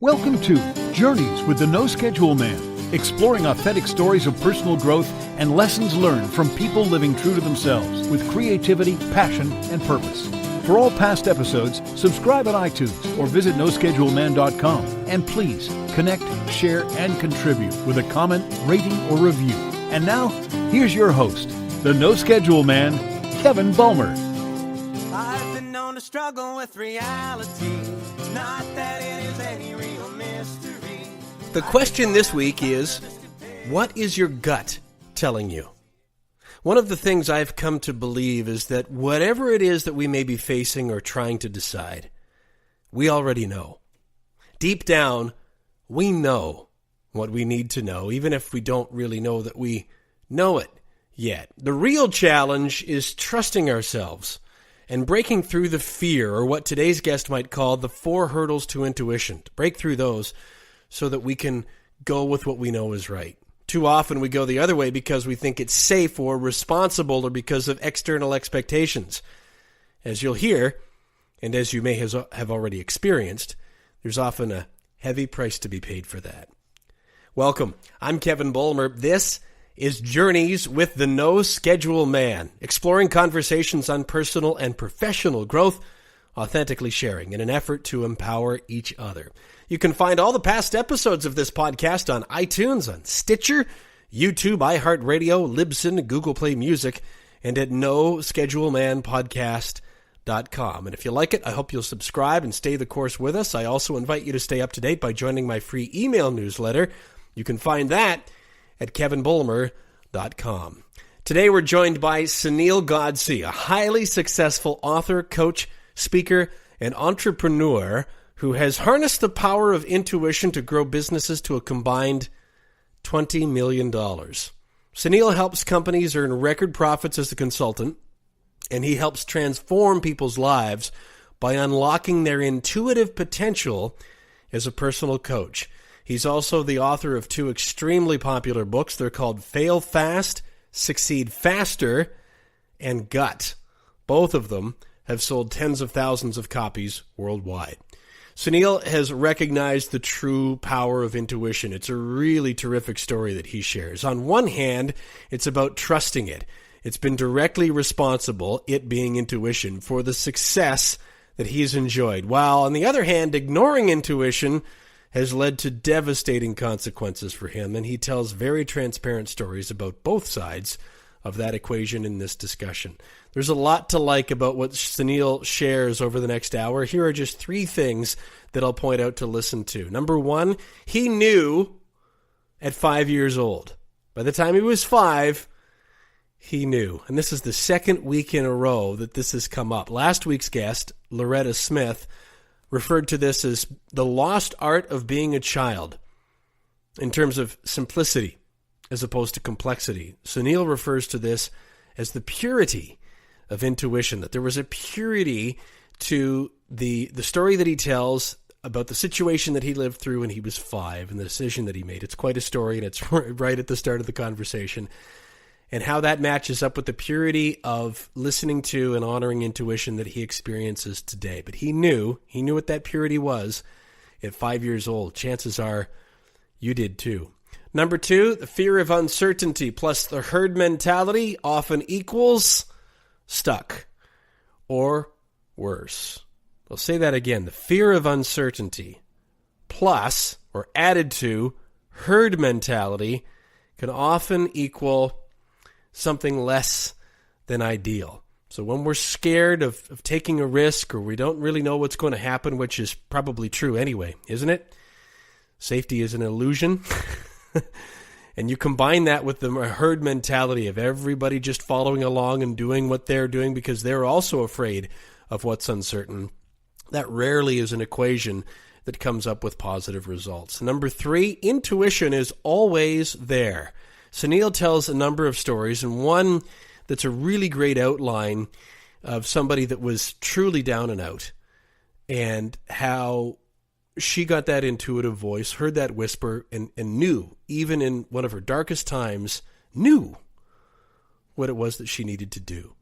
Welcome to Journeys with the No Schedule Man, exploring authentic stories of personal growth and lessons learned from people living true to themselves with creativity, passion, and purpose. For all past episodes, subscribe on iTunes or visit noscheduleman.com. And please connect, share, and contribute with a comment, rating, or review. And now, here's your host, the No Schedule Man, Kevin Bulmer. I've been known to struggle with reality, not that it is any real mystery. The question this week is, what is your gut telling you? One of the things I've come to believe is that whatever it is that we may be facing or trying to decide, we already know. Deep down, we know what we need to know, even if we don't really know that we know it yet. The real challenge is trusting ourselves and breaking through the fear, or what today's guest might call the 4 hurdles to intuition, to break through those so that we can go with what we know is right. Too often we go the other way because we think it's safe or responsible or because of external expectations. As you'll hear, and as you may have already experienced, there's often a heavy price to be paid for that. Welcome. I'm Kevin Bulmer. This is Journeys with the No Schedule Man, exploring conversations on personal and professional growth, authentically sharing in an effort to empower each other. You can find all the past episodes of this podcast on iTunes, on Stitcher, YouTube, iHeartRadio, Libsyn, Google Play Music, and at noschedulemanpodcast.com. And if you like it, I hope you'll subscribe and stay the course with us. I also invite you to stay up to date by joining my free email newsletter. You can find that at kevinbulmer.com. Today we're joined by Sunil Godse, a highly successful author, coach, speaker, and entrepreneur who has harnessed the power of intuition to grow businesses to a combined $20 million. Sunil helps companies earn record profits as a consultant, and he helps transform people's lives by unlocking their intuitive potential as a personal coach. He's also the author of 2 extremely popular books. They're called Fail Fast, Succeed Faster, and Gut. Both of them have sold tens of thousands of copies worldwide. Sunil has recognized the true power of intuition. It's a really terrific story that he shares. On one hand, it's about trusting it. It's been directly responsible, it being intuition, for the success that he's enjoyed. While on the other hand, ignoring intuition has led to devastating consequences for him, and he tells very transparent stories about both sides of that equation in this discussion. There's a lot to like about what Sunil shares over the next hour. Here are just 3 things that I'll point out to listen to. Number 1, he knew at 5 years old. By the time he was 5, he knew. And this is the second week in a row that this has come up. Last week's guest, Loretta Smith, referred to this as the lost art of being a child in terms of simplicity as opposed to complexity. Sunil refers to this as the purity of intuition, that there was a purity to the story that he tells about the situation that he lived through when he was 5 and the decision that he made. It's quite a story, and it's right at the start of the conversation, and how that matches up with the purity of listening to and honoring intuition that he experiences today. But he knew what that purity was at 5 years old. Chances are you did too. Number 2, the fear of uncertainty plus the herd mentality often equals stuck, or worse. I'll say that again. The fear of uncertainty plus, or added to, herd mentality can often equal something less than ideal. So when we're scared of taking a risk, or we don't really know what's going to happen, which is probably true anyway, isn't it? Safety is an illusion. And you combine that with the herd mentality of everybody just following along and doing what they're doing because they're also afraid of what's uncertain. That rarely is an equation that comes up with positive results. Number 3, intuition is always there. Sunil tells a number of stories, and one that's a really great outline of somebody that was truly down and out, and how she got that intuitive voice, heard that whisper, and knew, even in one of her darkest times, knew what it was that she needed to do.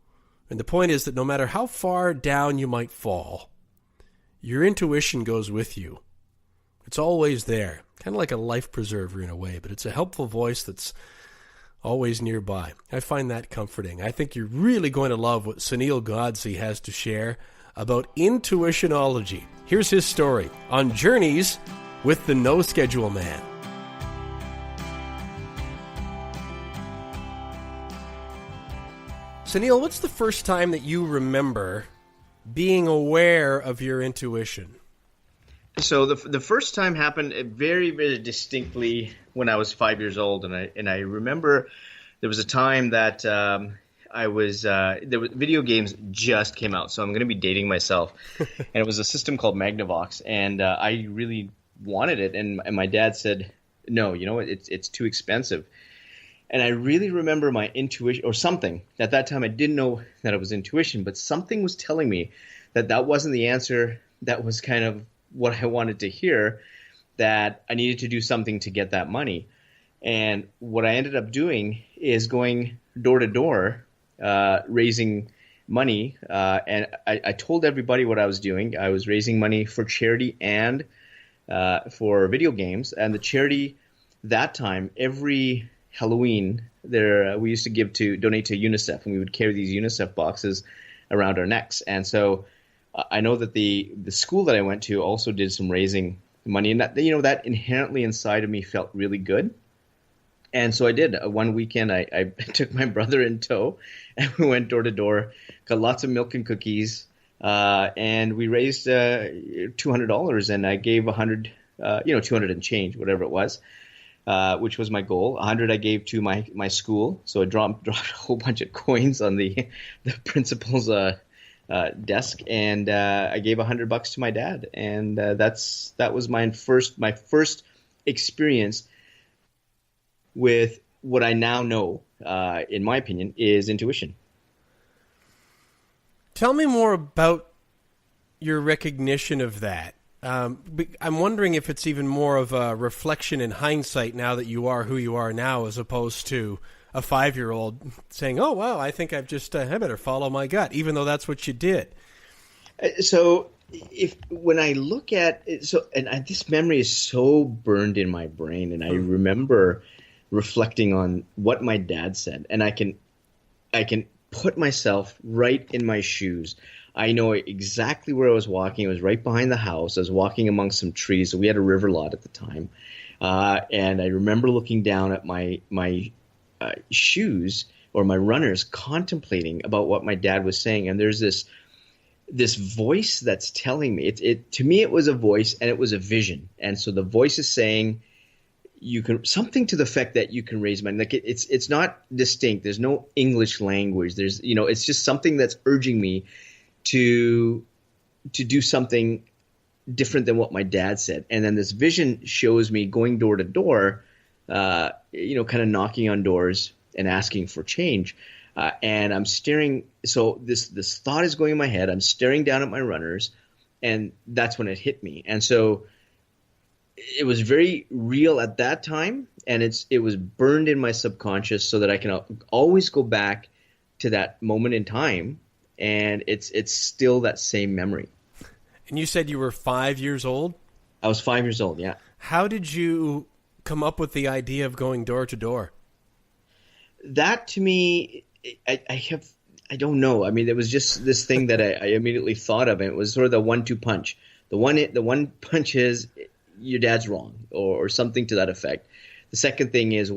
And the point is that no matter how far down you might fall, your intuition goes with you. It's always there, kind of like a life preserver in a way, but it's a helpful voice that's always nearby. I find that comforting. I think you're really going to love what Sunil Godse has to share about intuitionology. Here's his story on Journeys with the No Schedule Man. Sunil, what's the first time that you remember being aware of your intuition? So the first time happened very, very distinctly when I was 5 years old, and I remember there was a time that video games just came out, so I'm going to be dating myself, and it was a system called Magnavox, and I really wanted it, and my dad said, no, it's too expensive. And I really remember my intuition, or something. At that time, I didn't know that it was intuition, but something was telling me that wasn't the answer. That was kind of what I wanted to hear, that I needed to do something to get that money. And what I ended up doing is going door to door, raising money. And I told everybody what I was doing. I was raising money for charity and for video games. And the charity that time, every Halloween, we used to donate to UNICEF, and we would carry these UNICEF boxes around our necks. And so I know that the school that I went to also did some raising money, and that inherently inside of me felt really good. And so I did. One weekend, I took my brother in tow, and we went door to door, got lots of milk and cookies, and we raised $200, and I gave $100, 200 and change, whatever it was. Which was my goal. 100 I gave to my school, so I dropped a whole bunch of coins on the principal's desk, and I gave $100 to my dad, and that was my first experience with what I now know, in my opinion, is intuition. Tell me more about your recognition of that. I'm wondering if it's even more of a reflection in hindsight now that you are who you are now, as opposed to a 5-year-old saying, oh, wow, I think I better follow my gut, even though that's what you did. So when I look at it, this memory is so burned in my brain, and I remember reflecting on what my dad said, and I can put myself right in my shoes. I know exactly where I was walking. It was right behind the house. I was walking amongst some trees. So we had a river lot at the time. And I remember looking down at my shoes, or my runners, contemplating about what my dad was saying. And there's this voice that's telling me, to me it was a voice, and it was a vision. And so the voice is saying, something to the effect that you can raise money. Like it's not distinct. There's no English language. There's, it's just something that's urging me to do something different than what my dad said. And then this vision shows me going door to door, kind of knocking on doors and asking for change. And I'm staring. So this thought is going in my head. I'm staring down at my runners, and that's when it hit me. And so it was very real at that time, and it was burned in my subconscious so that I can always go back to that moment in time. And it's still that same memory. And you said you were 5 years old? I was 5 years old, yeah. How did you come up with the idea of going door to door? That, to me, I don't know. I mean, it was just this thing that I immediately thought of, and it was sort of the 1-2 punch. The one punch is your dad's wrong, or something to that effect. The second thing is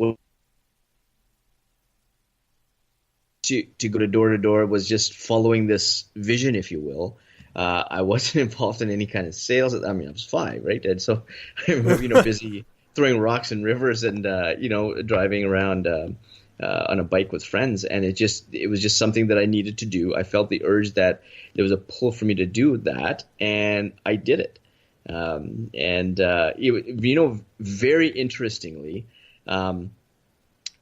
to go to door was just following this vision, if you will. I wasn't involved in any kind of sales. I mean, I was 5, right? And so I'm, busy throwing rocks in rivers and, driving around on a bike with friends. And it was just something that I needed to do. I felt the urge that there was a pull for me to do that, and I did it. Very interestingly,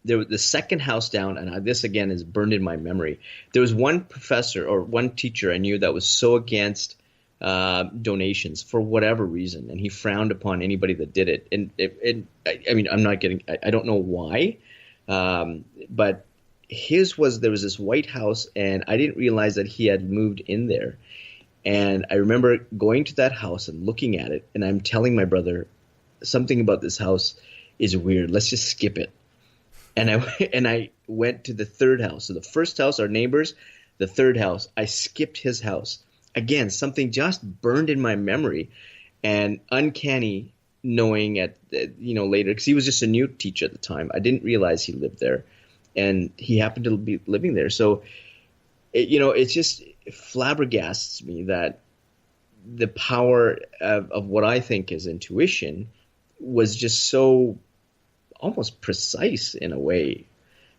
the second house down, and this again is burned in my memory. There was one professor or one teacher I knew that was so against donations for whatever reason, and he frowned upon anybody that did it. And I don't know why, but there was this White House, and I didn't realize that he had moved in there. And I remember going to that house and looking at it, and I'm telling my brother, something about this house is weird. Let's just skip it. And I went to the third house. So the first house, our neighbors, the third house, I skipped his house. Again, something just burned in my memory, and uncanny knowing at later, because he was just a new teacher at the time. I didn't realize he lived there, and he happened to be living there. So, it just flabbergasts me that the power of what I think is intuition was just so almost precise in a way,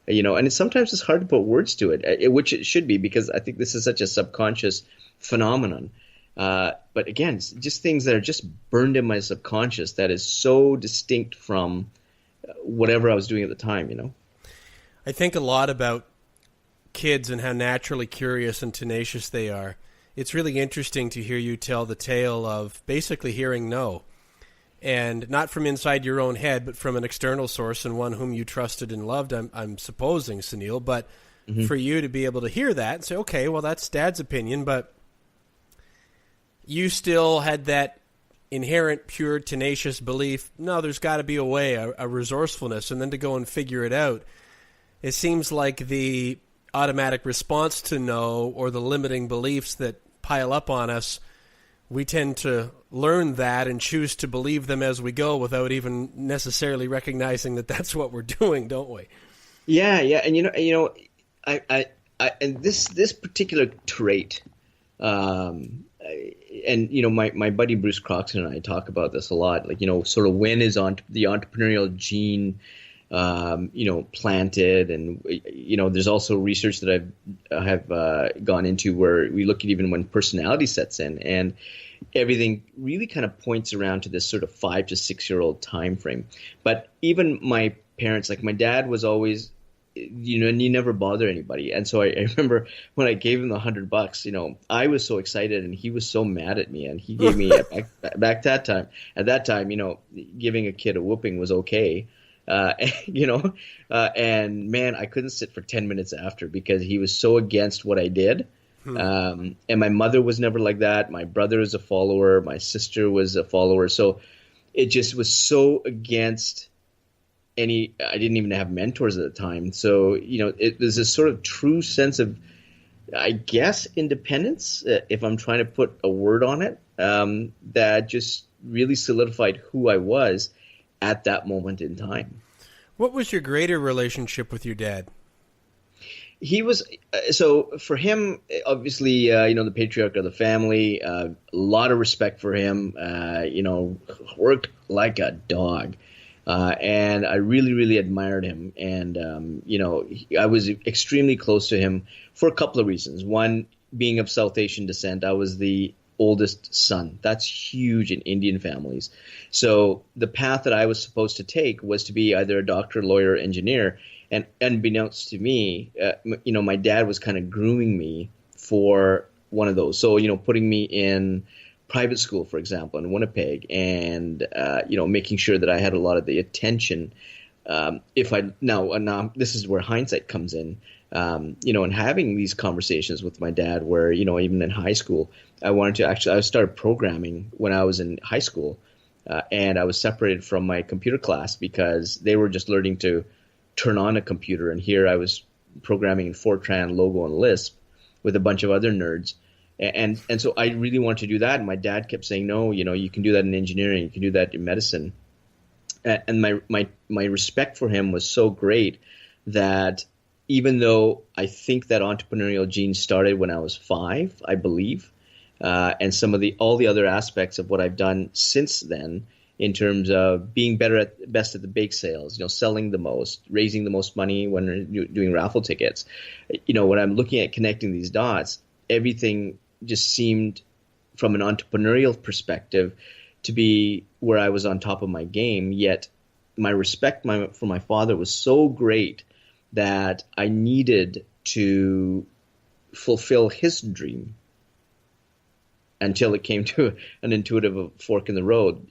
and sometimes it's hard to put words to it, which it should be, because I think this is such a subconscious phenomenon. But again, just things that are just burned in my subconscious that is so distinct from whatever I was doing at the time, I think a lot about kids and how naturally curious and tenacious they are. It's really interesting to hear you tell the tale of basically hearing no. And not from inside your own head, but from an external source and one whom you trusted and loved, I'm supposing, Sunil. But for you to be able to hear that and say, okay, well, that's Dad's opinion, but you still had that inherent, pure, tenacious belief, no, there's got to be a way, a resourcefulness, and then to go and figure it out. It seems like the automatic response to no, or the limiting beliefs that pile up on us, we tend to learn that and choose to believe them as we go without even necessarily recognizing that that's what we're doing, don't we? Yeah, and I and this particular trait, and my buddy Bruce Croxton and I talk about this a lot. Like, sort of when is the entrepreneurial gene, planted, and there's also research that I have gone into where we look at even when personality sets in, and everything really kind of points around to this sort of 5 to 6 year old time frame. But even my parents, like my dad, was always, and he never bothered anybody. And so I remember when I gave him the $100, I was so excited, and he was so mad at me, and he gave me back that time. At that time, giving a kid a whooping was okay. And man, I couldn't sit for 10 minutes after, because he was so against what I did. And my mother was never like that. My brother is a follower. My sister was a follower. So it just was so against I didn't even have mentors at the time. So, there's this sort of true sense of, I guess, independence, if I'm trying to put a word on it, that just really solidified who I was at that moment in time. What was your greater relationship with your dad? He was, so for him, obviously, the patriarch of the family, a lot of respect for him, worked like a dog. And I really, really admired him. And, I was extremely close to him for a couple of reasons. One, being of South Asian descent, I was the oldest son. That's huge in Indian families. So the path that I was supposed to take was to be either a doctor, lawyer, or engineer. And unbeknownst to me, my dad was kind of grooming me for one of those. So, putting me in private school, for example, in Winnipeg, and, making sure that I had a lot of the attention. Now this is where hindsight comes in, and having these conversations with my dad where, even in high school, I started programming when I was in high school, and I was separated from my computer class because they were just learning to turn on a computer. And here I was programming in Fortran, Logo, and Lisp with a bunch of other nerds. And so I really wanted to do that. And my dad kept saying, no, you can do that in engineering, you can do that in medicine. And my respect for him was so great that even though I think that entrepreneurial gene started when I was 5, I believe, and all the other aspects of what I've done since then, in terms of being best at the bake sales, selling the most, raising the most money when doing raffle tickets. When I'm looking at connecting these dots, everything just seemed, from an entrepreneurial perspective, to be where I was on top of my game. Yet my respect for my father was so great that I needed to fulfill his dream until it came to an intuitive fork in the road,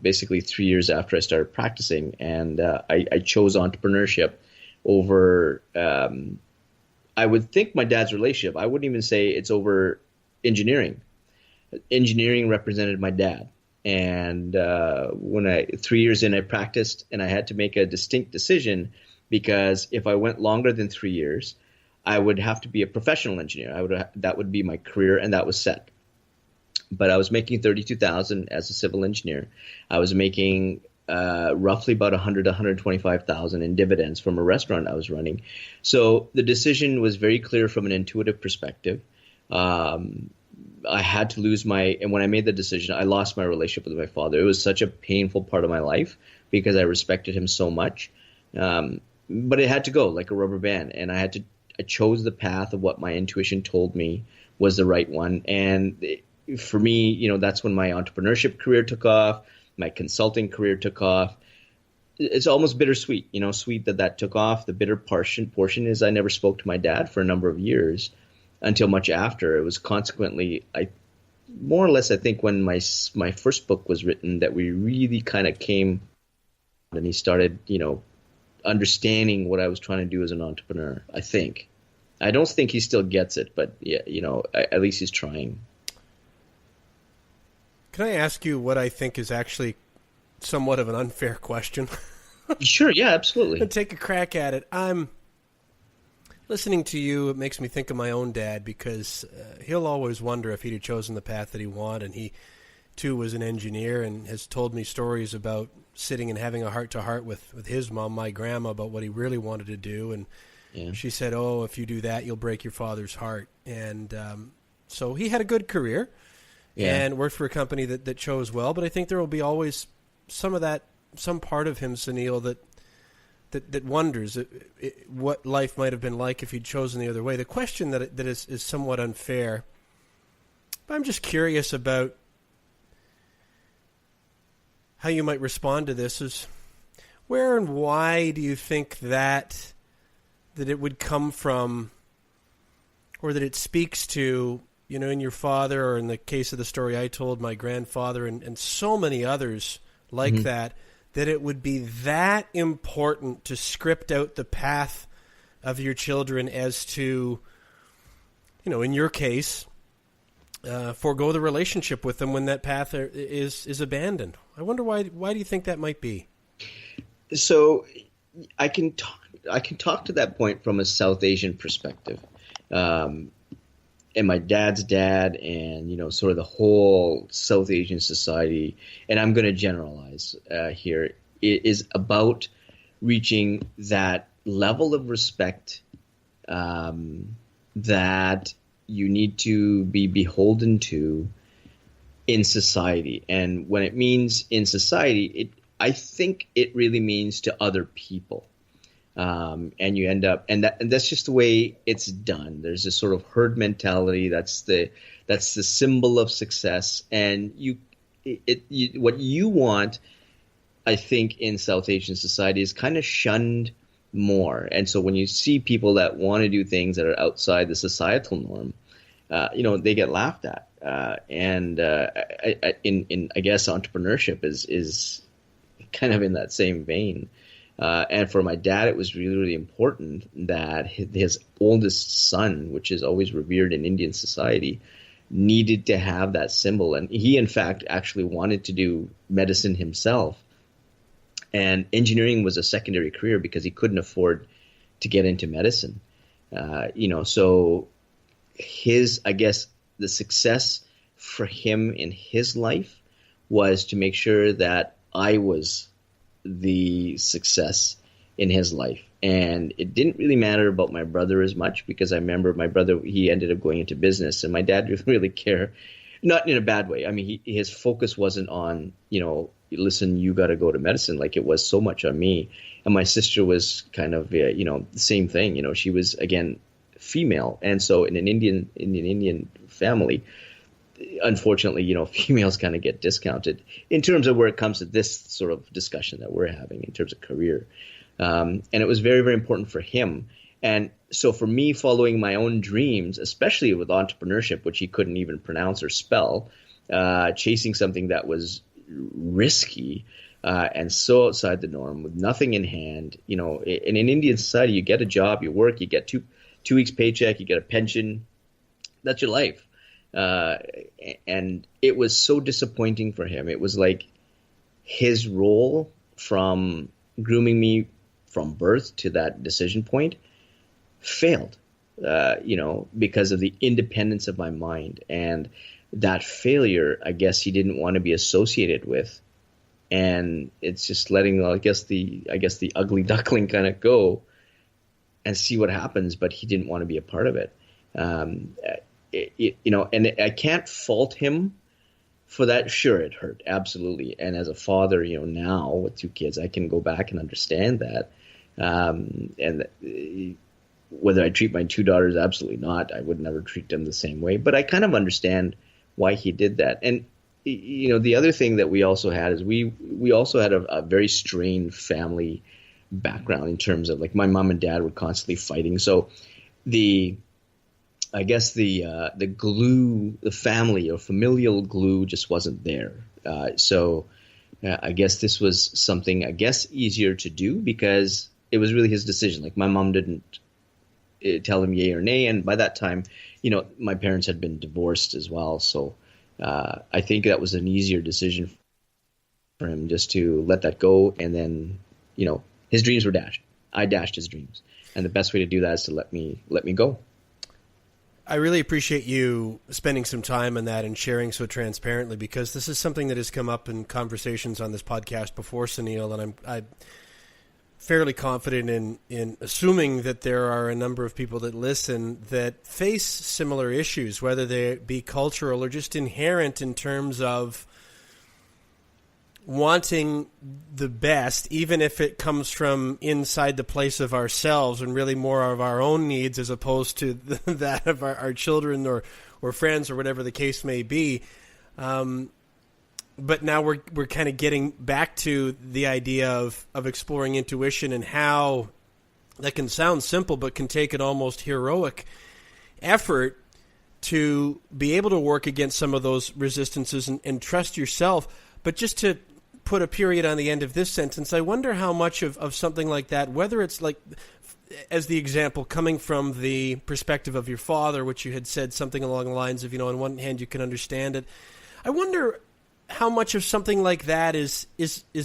basically 3 years after I started practicing. And I chose entrepreneurship over, I would think, my dad's relationship. I wouldn't even say it's over engineering. Engineering represented my dad. And 3 years in, I practiced, and I had to make a distinct decision, because if I went longer than 3 years, I would have to be a professional engineer. That would be my career, and that was set. But I was making $32,000 as a civil engineer. I was making roughly about $100,000 to $125,000 in dividends from a restaurant I was running. So the decision was very clear from an intuitive perspective. I had to and when I made the decision, I lost my relationship with my father. It was such a painful part of my life because I respected him so much. But it had to go like a rubber band, and I chose the path of what my intuition told me was the right one. And for me, that's when my entrepreneurship career took off, my consulting career took off. It's almost bittersweet, sweet that took off. The bitter portion is I never spoke to my dad for a number of years until much after. It was consequently, more or less, I think when my first book was written, that we really kind of came, and he started, understanding what I was trying to do as an entrepreneur, I think. I don't think he still gets it, but yeah, at least he's trying. Can I ask you what I think is actually somewhat of an unfair question? Sure, yeah, absolutely. I'll take a crack at it. I'm listening to you. It makes me think of my own dad, because he'll always wonder if he'd have chosen the path that he wanted. And he, too, was an engineer and has told me stories about sitting and having a heart-to-heart with his mom, my grandma, about what he really wanted to do. And she said, "Oh, if you do that, you'll break your father's heart." And so he had a good career. And worked for a company that chose well, but I think there will be always some part of him, Sunil, that wonders what life might have been like if he'd chosen the other way. The question that is somewhat unfair, but I'm just curious about how you might respond to this, is where and why do you think that it would come from, or that it speaks to, in your father, or in the case of the story I told, my grandfather, and so many others like that it would be that important to script out the path of your children as to, in your case, forego the relationship with them when that path is abandoned. I wonder why do you think that might be? So I can talk to that point from a South Asian perspective. And my dad's dad, and sort of the whole South Asian society, and I'm going to generalize here, is about reaching that level of respect that you need to be beholden to in society. And when it means in society, I think it really means to other people. And you end up, and that's just the way it's done. There's this sort of herd mentality. That's the symbol of success. And what you want, I think, in South Asian society is kind of shunned more. And so when you see people that want to do things that are outside the societal norm, they get laughed at. I guess entrepreneurship is kind of in that same vein. And for my dad, it was really, really important that his oldest son, which is always revered in Indian society, needed to have that symbol. And he, in fact, actually wanted to do medicine himself. And engineering was a secondary career because he couldn't afford to get into medicine. So I guess the success for him in his life was to make sure that I was the success in his life. And it didn't really matter about my brother as much, because I remember my brother, he ended up going into business, and my dad didn't really care, not in a bad way. I mean, his focus wasn't on, listen, you got to go to medicine, like it was so much on me. And my sister was kind of, the same thing. She was, again, female. And so in an Indian family, unfortunately, females kind of get discounted in terms of where it comes to this sort of discussion that we're having in terms of career. And it was very, very important for him. And so for me, following my own dreams, especially with entrepreneurship, which he couldn't even pronounce or spell, chasing something that was risky and so outside the norm with nothing in hand, in an Indian society, you get a job, you work, you get two weeks paycheck, you get a pension. That's your life. And it was so disappointing for him. It was like his role from grooming me from birth to that decision point failed, because of the independence of my mind. And that failure, I guess he didn't want to be associated with. And it's just letting, I guess the ugly duckling kind of go and see what happens. But he didn't want to be a part of it. And I can't fault him for that. Sure, it hurt, absolutely. And as a father, now with 2 kids, I can go back and understand that. And whether I treat my 2 daughters, absolutely not. I would never treat them the same way. But I kind of understand why he did that. And the other thing that we also had is we also had a very strained family background in terms of, like, my mom and dad were constantly fighting. So the glue, the family or familial glue just wasn't there. So I guess this was something, easier to do because it was really his decision. Like, my mom didn't tell him yay or nay. And by that time, my parents had been divorced as well. So I think that was an easier decision for him, just to let that go. And then, his dreams were dashed. I dashed his dreams. And the best way to do that is to let me go. I really appreciate you spending some time on that and sharing so transparently, because this is something that has come up in conversations on this podcast before, Sunil, and I'm fairly confident in assuming that there are a number of people that listen that face similar issues, whether they be cultural or just inherent in terms of wanting the best, even if it comes from inside the place of ourselves and really more of our own needs as opposed to that of our children or friends or whatever the case may be. But now we're kind of getting back to the idea of exploring intuition and how that can sound simple but can take an almost heroic effort to be able to work against some of those resistances and trust yourself. But just to put a period on the end of this sentence, I wonder how much of something like that, whether it's like, as the example, coming from the perspective of your father, which you had said something along the lines of, on one hand you can understand it. I wonder how much of something like that is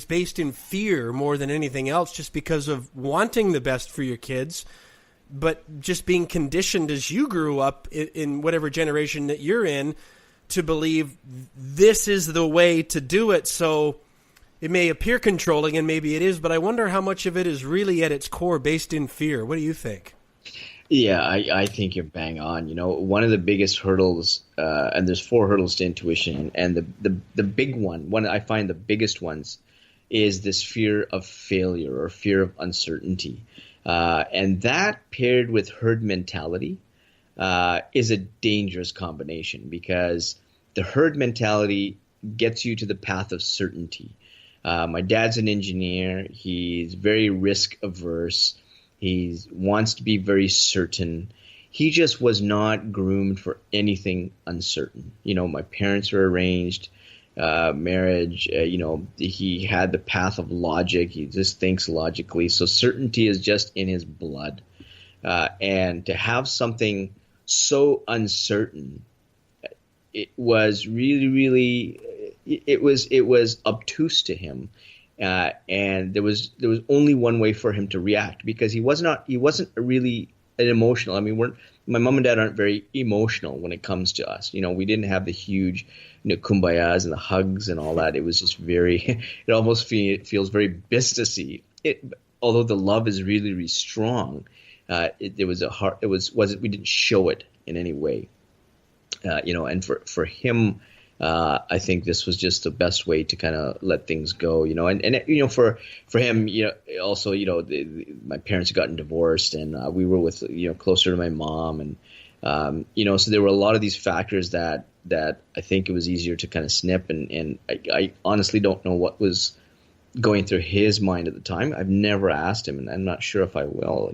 based in fear more than anything else, just because of wanting the best for your kids, but just being conditioned as you grew up in whatever generation that you're in to believe this is the way to do it. So it may appear controlling, and maybe it is, but I wonder how much of it is really at its core based in fear. What do you think? Yeah, I think you're bang on. One of the biggest hurdles, and there's 4 hurdles to intuition, and the big one I find the biggest ones is this fear of failure or fear of uncertainty. And that paired with herd mentality is a dangerous combination, because the herd mentality gets you to the path of certainty. My dad's an engineer. He's very risk averse. He wants to be very certain. He just was not groomed for anything uncertain. My parents were arranged, marriage, he had the path of logic. He just thinks logically. So certainty is just in his blood. And to have something so uncertain, it was really, really, it was obtuse to him. And there was only one way for him to react, because he wasn't really an emotional. I mean, my mom and dad aren't very emotional when it comes to us. We didn't have the huge, kumbayas and the hugs and all that. It was just very, it almost feels very businessy. Although the love is really, really strong, we didn't show it in any way. And for him, I think this was just the best way to kind of let things go, and for him, also, my parents had gotten divorced, and we were with, closer to my mom, and, so there were a lot of these factors that I think it was easier to kind of snip, and I honestly don't know what was going through his mind at the time. I've never asked him, and I'm not sure if I will,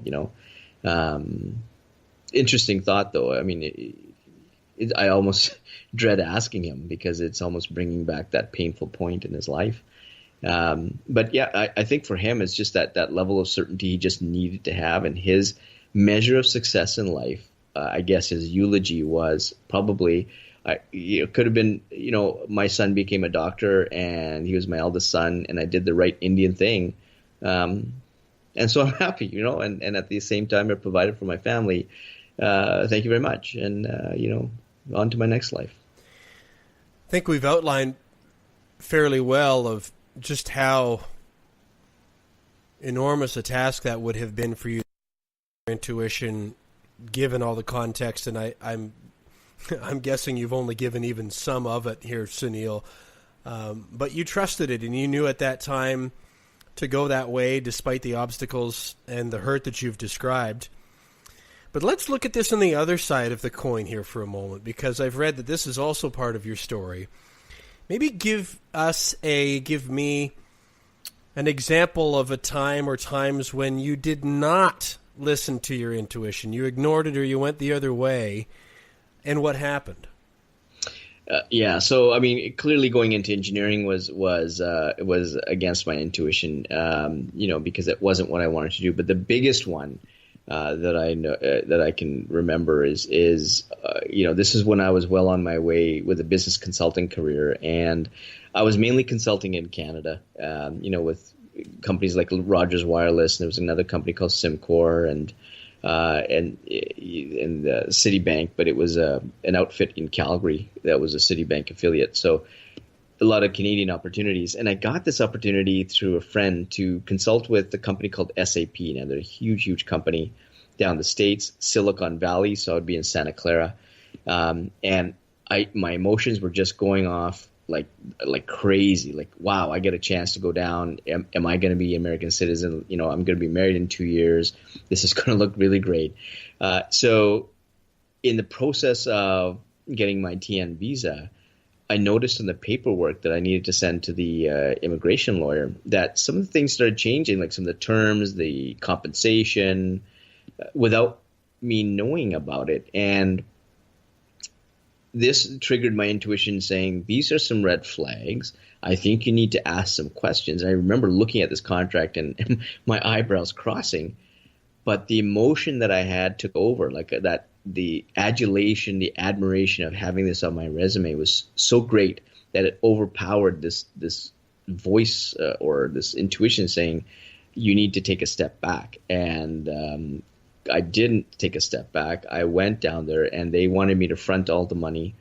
interesting thought though. I mean, I almost dread asking him, because it's almost bringing back that painful point in his life. But yeah, I think for him, it's just that level of certainty he just needed to have. And his measure of success in life, I guess his eulogy was probably, it could have been, my son became a doctor and he was my eldest son and I did the right Indian thing. And so I'm happy, and at the same time I provided for my family. Thank you very much. And, on to my next life. I think we've outlined fairly well of just how enormous a task that would have been for you, intuition, given all the context. And I'm guessing you've only given even some of it here, Sunil. But you trusted it and you knew at that time to go that way despite the obstacles and the hurt that you've described. But let's look at this on the other side of the coin here for a moment, because I've read that this is also part of your story. Maybe give me an example of a time or times when you did not listen to your intuition. You ignored it or you went the other way, and what happened? So clearly going into engineering was against my intuition, because it wasn't what I wanted to do. But the biggest one that I know that I can remember is this is when I was well on my way with a business consulting career, and I was mainly consulting in Canada, with companies like Rogers Wireless, and there was another company called SimCorp and Citibank, but it was an outfit in Calgary that was a Citibank affiliate. So a lot of Canadian opportunities. And I got this opportunity through a friend to consult with a company called SAP. Now they're a huge, huge company down the States, Silicon Valley. So I would be in Santa Clara. And my emotions were just going off like crazy. Like, wow, I get a chance to go down. Am I going to be an American citizen? I'm going to be married in 2 years. This is going to look really great. So in the process of getting my TN visa, I noticed in the paperwork that I needed to send to the immigration lawyer that some of the things started changing, like some of the terms, the compensation, without me knowing about it. And this triggered my intuition saying, these are some red flags. I think you need to ask some questions. And I remember looking at this contract and my eyebrows crossing, but the emotion that I had took over, like that. The adulation, the admiration of having this on my resume was so great that it overpowered this voice or this intuition saying, you need to take a step back. And I didn't take a step back. I went down there and they wanted me to front all the money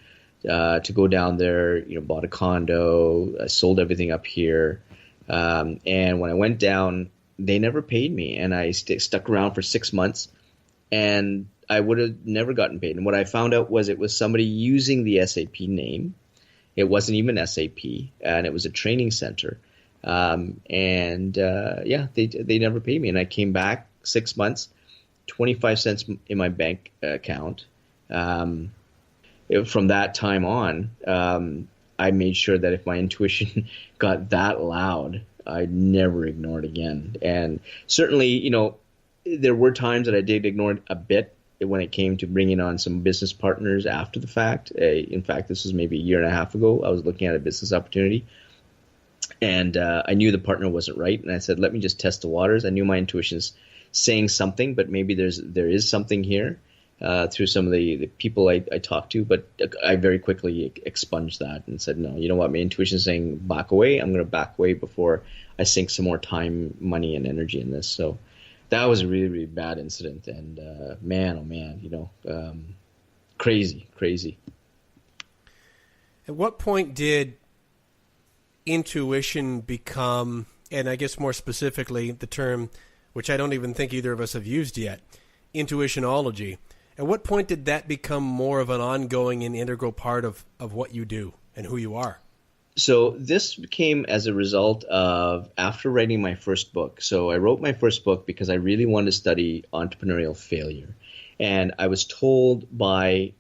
to go down there, bought a condo, I sold everything up here. And when I went down, they never paid me. And I stuck around for 6 months and I would have never gotten paid. And what I found out was it was somebody using the SAP name. It wasn't even SAP, and it was a training center. They never paid me. And I came back 6 months, 25 cents in my bank account. From that time on, I made sure that if my intuition got that loud, I'd never ignore it again. And certainly, there were times that I did ignore it a bit, when it came to bringing on some business partners after the fact. In fact, this was maybe a year and a half ago. I was looking at a business opportunity, and I knew the partner wasn't right. And I said, let me just test the waters. I knew my intuition's saying something, but maybe there is something here through some of the people I talked to. But I very quickly expunged that and said, no, you know what? My intuition's saying back away. I'm going to back away before I sink some more time, money, and energy in this. So that was a really, really bad incident, and man, oh man, crazy. At what point did intuition become, and I guess more specifically the term, which I don't even think either of us have used yet, intuitionology, at what point did that become more of an ongoing and integral part of what you do and who you are? So this came as a result of after writing my first book. So I wrote my first book because I really wanted to study entrepreneurial failure. And I was told by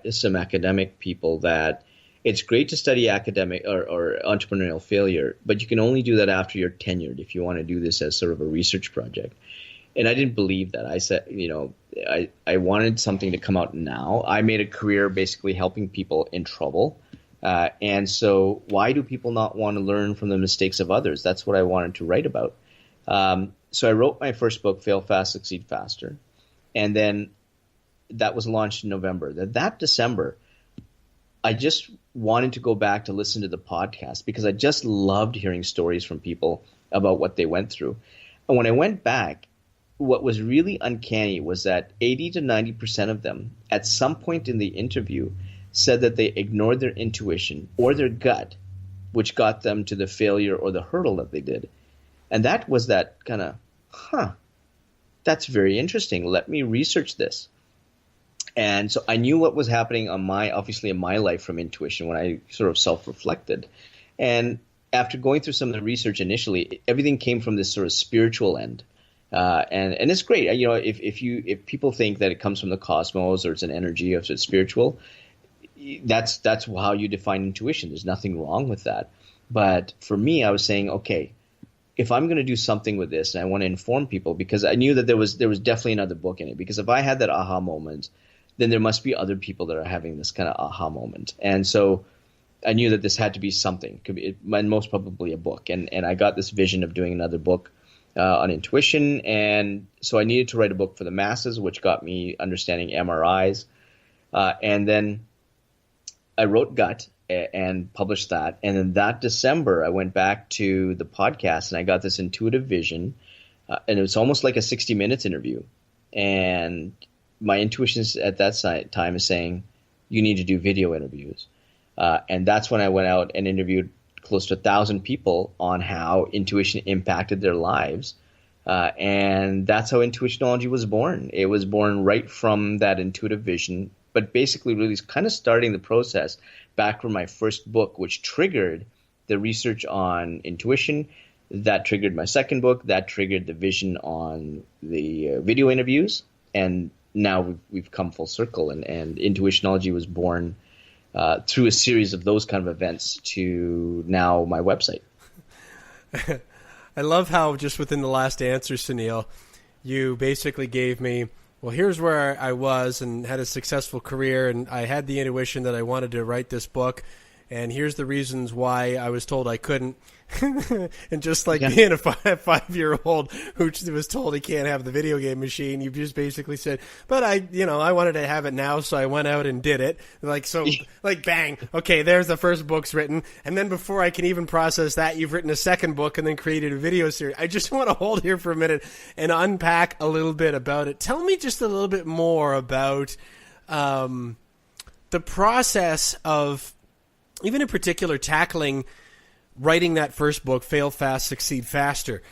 some academic people that it's great to study academic or entrepreneurial failure, but you can only do that after you're tenured if you want to do this as sort of a research project. And I didn't believe that. I said, I wanted something to come out now. I made a career basically helping people in trouble. And so why do people not want to learn from the mistakes of others? That's what I wanted to write about. So I wrote my first book, Fail Fast, Succeed Faster. And then that was launched in November. That December, I just wanted to go back to listen to the podcast because I just loved hearing stories from people about what they went through. And when I went back, what was really uncanny was that 80 to 90% of them at some point in the interview said that they ignored their intuition or their gut, which got them to the failure or the hurdle that they did. And that was that kind of, that's very interesting. Let me research this. And so I knew what was happening obviously in my life from intuition when I sort of self-reflected. And after going through some of the research initially, everything came from this sort of spiritual end. And it's great. You know, if people think that it comes from the cosmos or it's an energy or it's spiritual, that's how you define intuition. There's nothing wrong with that. But for me, I was saying, okay, if I'm going to do something with this and I want to inform people, because I knew that there was definitely another book in it, because if I had that aha moment, then there must be other people that are having this kind of aha moment. And so I knew that this had to be something, and most probably a book. And I got this vision of doing another book on intuition. And so I needed to write a book for the masses, which got me understanding MRIs. And then I wrote Gut and published that. And then that December, I went back to the podcast and I got this intuitive vision. And it was almost like a 60 Minutes interview. And my intuition at that time is saying, you need to do video interviews. And that's when I went out and interviewed close to 1,000 people on how intuition impacted their lives. And that's how Intuitionology was born. It was born right from that intuitive vision, but basically really kind of starting the process back from my first book, which triggered the research on intuition. That triggered my second book. That triggered the vision on the video interviews. And now we've come full circle, and Intuitionology was born through a series of those kind of events to now my website. I love how just within the last answer, Sunil, you basically gave me, well, here's where I was and had a successful career, and I had the intuition that I wanted to write this book, and here's the reasons why I was told I couldn't. And just like being a five-year-old who was told he can't have the video game machine, you just basically said, but I wanted to have it now, so I went out and did it. Like bang, okay, there's the first book's written. And then before I can even process that, you've written a second book and then created a video series. I just want to hold here for a minute and unpack a little bit about it. Tell me just a little bit more about the process of, even in particular, tackling writing that first book, Fail Fast, Succeed Faster,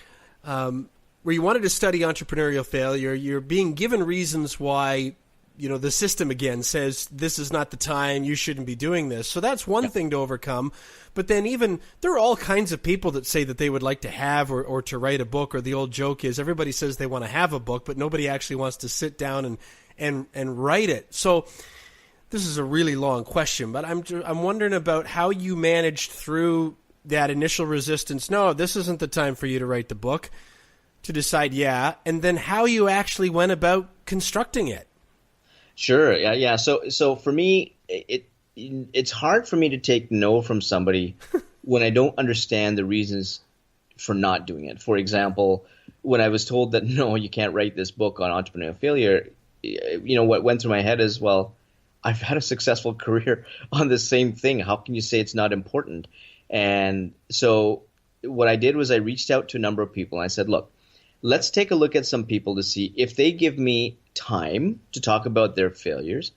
where you wanted to study entrepreneurial failure. You're being given reasons why, the system again says this is not the time, you shouldn't be doing this. So that's one thing to overcome. But then even there are all kinds of people that say that they would like to have or to write a book, or the old joke is everybody says they want to have a book, but nobody actually wants to sit down and write it. So this is a really long question, but I'm wondering about how you managed through that initial resistance, no, this isn't the time for you to write the book, to decide, and then how you actually went about constructing it. Sure, yeah. So for me, it's hard for me to take no from somebody when I don't understand the reasons for not doing it. For example, when I was told that, no, you can't write this book on entrepreneurial failure, what went through my head is, well, I've had a successful career on the same thing. How can you say it's not important? And so what I did was I reached out to a number of people and I said, look, let's take a look at some people to see if they give me time to talk about their failures,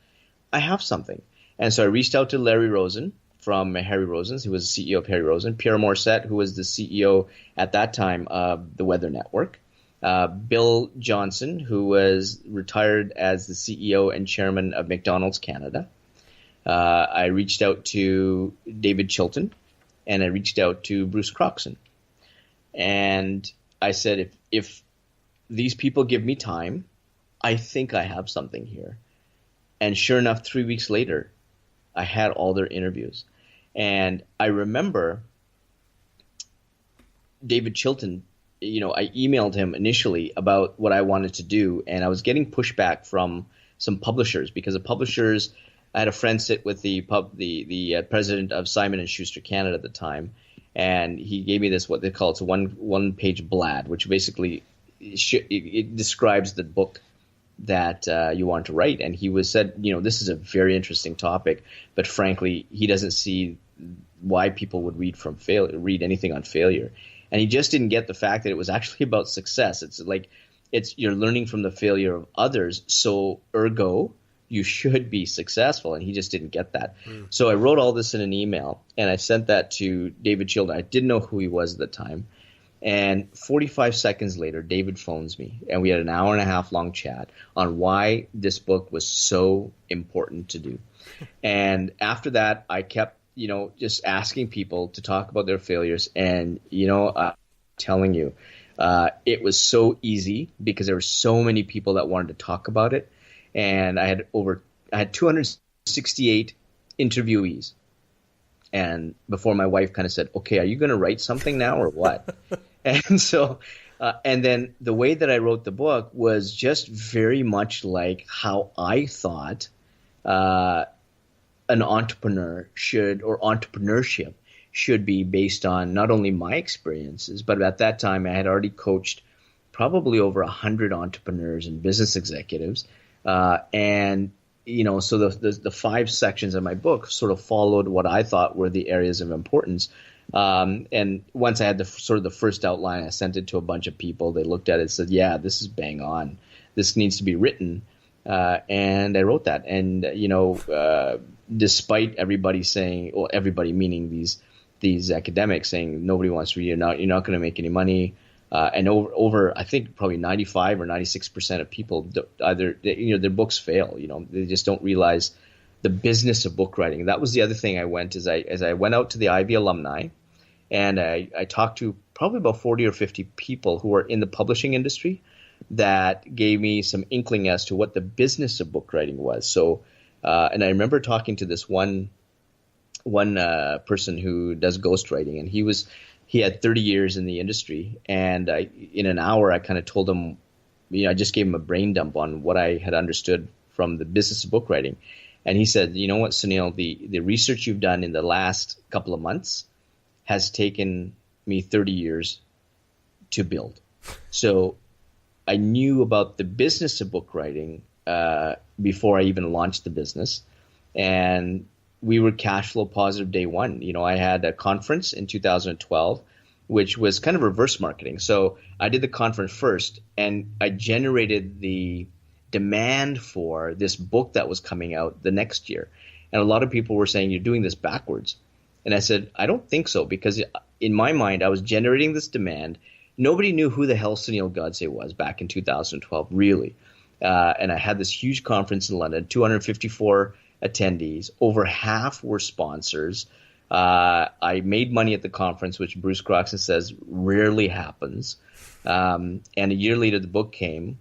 I have something. And so I reached out to Larry Rosen from Harry Rosen's, who was the CEO of Harry Rosen, Pierre Morissette, who was the CEO at that time of the Weather Network, Bill Johnson, who was retired as the CEO and chairman of McDonald's Canada. I reached out to David Chilton. And I reached out to Bruce Croxon. And I said, if these people give me time, I think I have something here. And sure enough, 3 weeks later, I had all their interviews. And I remember David Chilton, I emailed him initially about what I wanted to do. And I was getting pushback from some publishers because the publishers – I had a friend sit with the president of Simon & Schuster Canada at the time, and he gave me this, what they call it's a one-page blad, which basically it describes the book that you want to write. And he said, this is a very interesting topic, but frankly, he doesn't see why people would read anything on failure. And he just didn't get the fact that it was actually about success. It's like you're learning from the failure of others, so ergo you should be successful. And he just didn't get that. So I wrote all this in an email, and I sent that to David Chilton. I didn't know who he was at the time. And 45 seconds later, David phones me, and we had an hour and a half long chat on why this book was so important to do. And after that, I kept, just asking people to talk about their failures. And, I'm telling you, it was so easy because there were so many people that wanted to talk about it. And I had 268 interviewees. And before my wife kind of said, okay, are you going to write something now or what? And so, and then the way that I wrote the book was just very much like how I thought an entrepreneur entrepreneurship should be, based on not only my experiences, but at that time I had already coached probably over 100 entrepreneurs and business executives. And, so the 5 sections of my book sort of followed what I thought were the areas of importance. And once I had the first outline, I sent it to a bunch of people. They looked at it and said, yeah, this is bang on. This needs to be written. And I wrote that. And, despite everybody saying, well, everybody meaning these academics saying nobody wants to read, you're not going to make any money. And over, I think probably 95 or 96% of people either, their books fail. They just don't realize the business of book writing. That was the other thing I went, as I went out to the Ivy alumni, and I talked to probably about 40 or 50 people who are in the publishing industry that gave me some inkling as to what the business of book writing was. So, and I remember talking to this one person who does ghostwriting, and he had 30 years in the industry. And in an hour, I kind of told him, I just gave him a brain dump on what I had understood from the business of book writing. And he said, you know what, Sunil, the research you've done in the last couple of months has taken me 30 years to build. So I knew about the business of book writing before I even launched the business. And we were cash flow positive day one. I had a conference in 2012, which was kind of reverse marketing. So I did the conference first, and I generated the demand for this book that was coming out the next year. And a lot of people were saying, you're doing this backwards. And I said, I don't think so, because in my mind, I was generating this demand. Nobody knew who the hell Sunil Godse was back in 2012, really. And I had this huge conference in London, 254 attendees. Over half were sponsors. I made money at the conference, which Bruce Croxton says rarely happens. And a year later, the book came.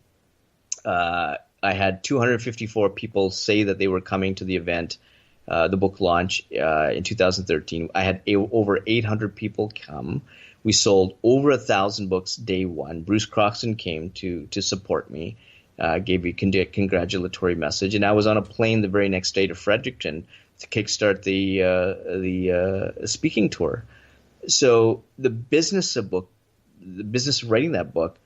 I had 254 people say that they were coming to the event, the book launch in 2013. I had over 800 people come. We sold over 1,000 books day one. Bruce Croxton came to support me, gave me a congratulatory message, and I was on a plane the very next day to Fredericton to kickstart the speaking tour. So the business of writing that book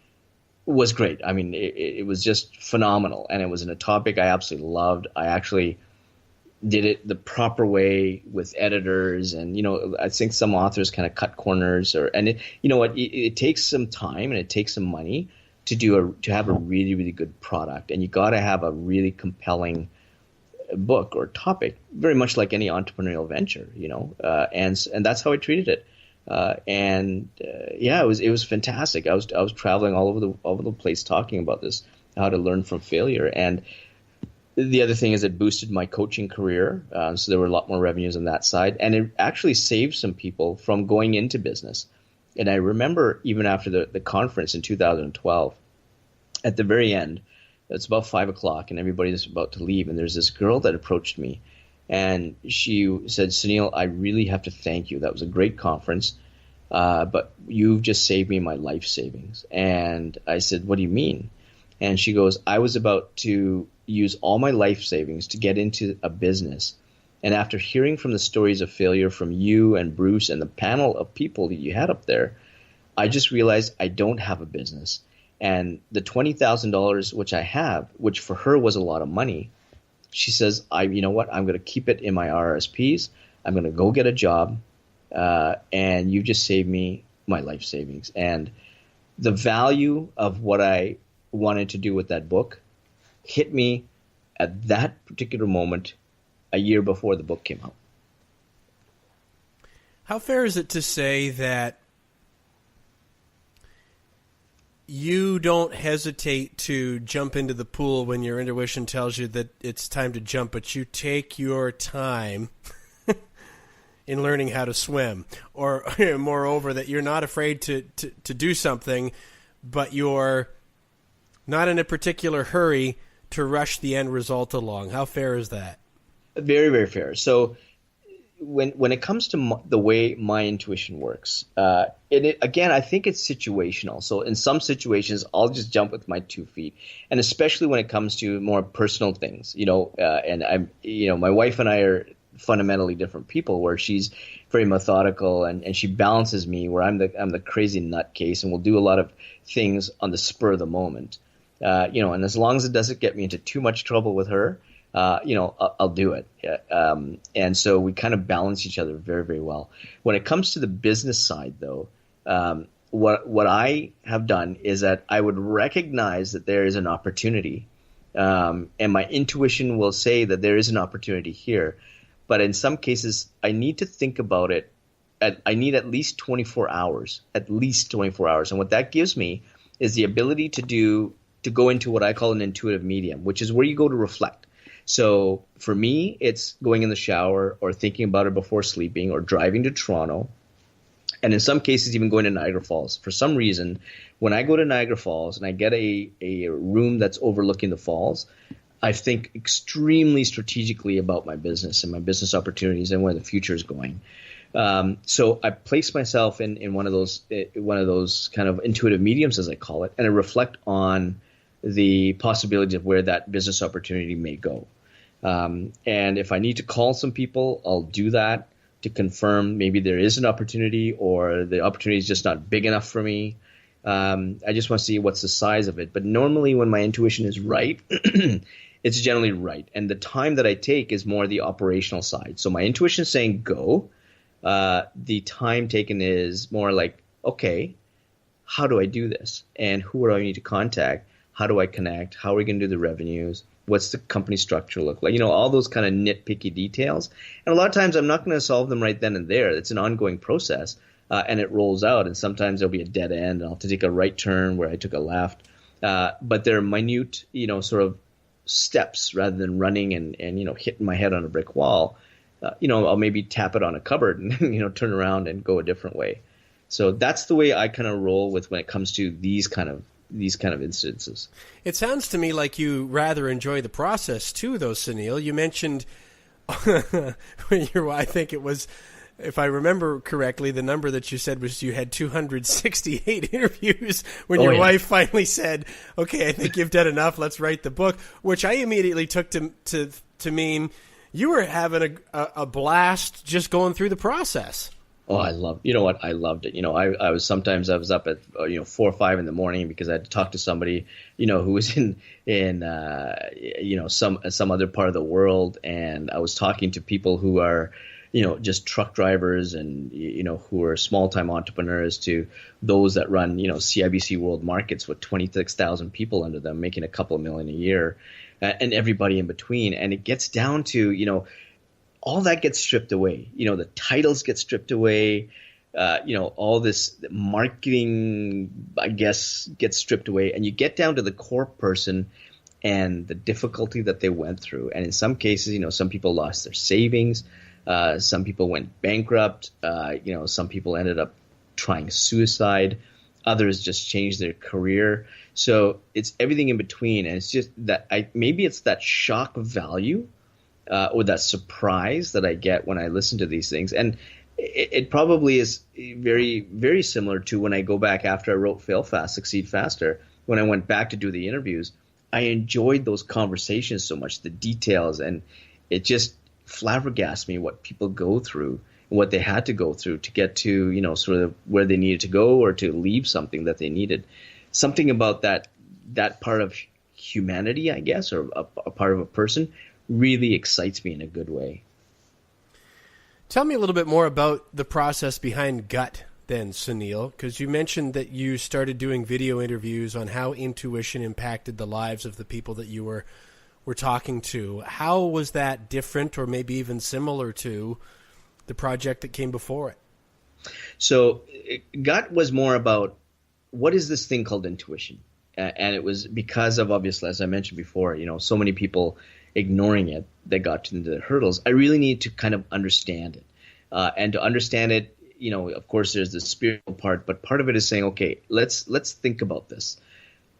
was great. I mean, it was just phenomenal, and it was in a topic I absolutely loved. I actually did it the proper way with editors, and I think some authors kind of cut corners, it takes some time and it takes some money to have a really, really good product, and you got to have a really compelling book or topic, very much like any entrepreneurial venture, and that's how I treated it. It was fantastic. I was traveling all over the place talking about this, how to learn from failure. And the other thing is it boosted my coaching career. So there were a lot more revenues on that side, and it actually saved some people from going into business. And I remember even after the conference in 2012, at the very end, it's about 5:00 and everybody's about to leave. And there's this girl that approached me, and she said, Sunil, I really have to thank you. That was a great conference, but you've just saved me my life savings. And I said, what do you mean? And she goes, I was about to use all my life savings to get into a business. And after hearing from the stories of failure from you and Bruce and the panel of people that you had up there, I just realized I don't have a business. And the $20,000, which I have, which for her was a lot of money, she says, you know what, I'm going to keep it in my RRSPs. I'm going to go get a job. And you just saved me my life savings. And the value of what I wanted to do with that book hit me at that particular moment a year before the book came out. How fair is it to say that you don't hesitate to jump into the pool when your intuition tells you that it's time to jump, but you take your time in learning how to swim? Or moreover, that you're not afraid to do something, but you're not in a particular hurry to rush the end result along? How fair is that? Very, very fair. So when it comes to the way my intuition works, again, I think it's situational. So in some situations, I'll just jump with my 2 feet, and especially when it comes to more personal things, and my wife and I are fundamentally different people, where she's very methodical and she balances me, where I'm the crazy nutcase, and we'll do a lot of things on the spur of the moment, and as long as it doesn't get me into too much trouble with her, I'll do it. And so we kind of balance each other very, very well. When it comes to the business side, though, what I have done is that I would recognize that there is an opportunity, and my intuition will say that there is an opportunity here. But in some cases, I need to think about it. I need at least 24 hours, And what that gives me is the ability to go into what I call an intuitive medium, which is where you go to reflect. So for me, it's going in the shower or thinking about it before sleeping or driving to Toronto. And in some cases, even going to Niagara Falls. For some reason, when I go to Niagara Falls and I get a room that's overlooking the falls, I think extremely strategically about my business and my business opportunities and where the future is going. So I place myself in one of those kind of intuitive mediums, as I call it, and I reflect on the possibility of where that business opportunity may go. And if I need to call some people, I'll do that to confirm maybe there is an opportunity or the opportunity is just not big enough for me. I just want to see what's the size of it. But normally when my intuition is right, it's generally right. And the time that I take is more the operational side. So my intuition is saying go. The time taken is more like, okay, how do I do this? And who do I need to contact? How do I connect? How are we going to do the revenues? What's the company structure look like? All those kind of nitpicky details. And a lot of times I'm not going to solve them right then and there. It's an ongoing process, and it rolls out. And sometimes there'll be a dead end, and I'll have to take a right turn where I took a left. But they're minute, sort of steps rather than running and hitting my head on a brick wall. I'll maybe tap it on a cupboard and, turn around and go a different way. So that's the way I kind of roll with when it comes to these kind of instances. It sounds to me like you rather enjoy the process too, though, Sunil. You mentioned, I think it was, if I remember correctly, the number that you said was you had 268 interviews when your wife finally said, okay, I think you've done enough, let's write the book, which I immediately took to mean you were having a blast just going through the process. Oh, I loved it. I was up at 4 or 5 in the morning because I had to talk to somebody, who was in some other part of the world, and I was talking to people who are, just truck drivers and who are small time entrepreneurs to those that run CIBC World Markets with 26,000 people under them, making a couple of million a year, and everybody in between. And it gets down to all that gets stripped away. The titles get stripped away. All this marketing, I guess, gets stripped away. And you get down to the core person and the difficulty that they went through. And in some cases, some people lost their savings. Some people went bankrupt. Some people ended up trying suicide. Others just changed their career. So it's everything in between. And it's just that maybe it's that shock value or that surprise that I get when I listen to these things. And it probably is very, very similar to when I go back after I wrote Fail Fast, Succeed Faster. When I went back to do the interviews, I enjoyed those conversations so much, the details, and it just flabbergasted me what people go through and what they had to go through to get to, sort of where they needed to go or to leave something that they needed. something about that part of humanity, I guess, or a part of a person really excites me in a good way. Tell me a little bit more about the process behind gut then, Sunil, because you mentioned that you started doing video interviews on how intuition impacted the lives of the people that you were talking to. How was that different or maybe even similar to the project that came before it? So gut was more about, what is this thing called intuition? And it was because of, obviously, as I mentioned before, so many people ignoring it that got into the hurdles. I really need to kind of understand it. And to understand it, of course, there's the spiritual part, but part of it is saying, okay, let's think about this.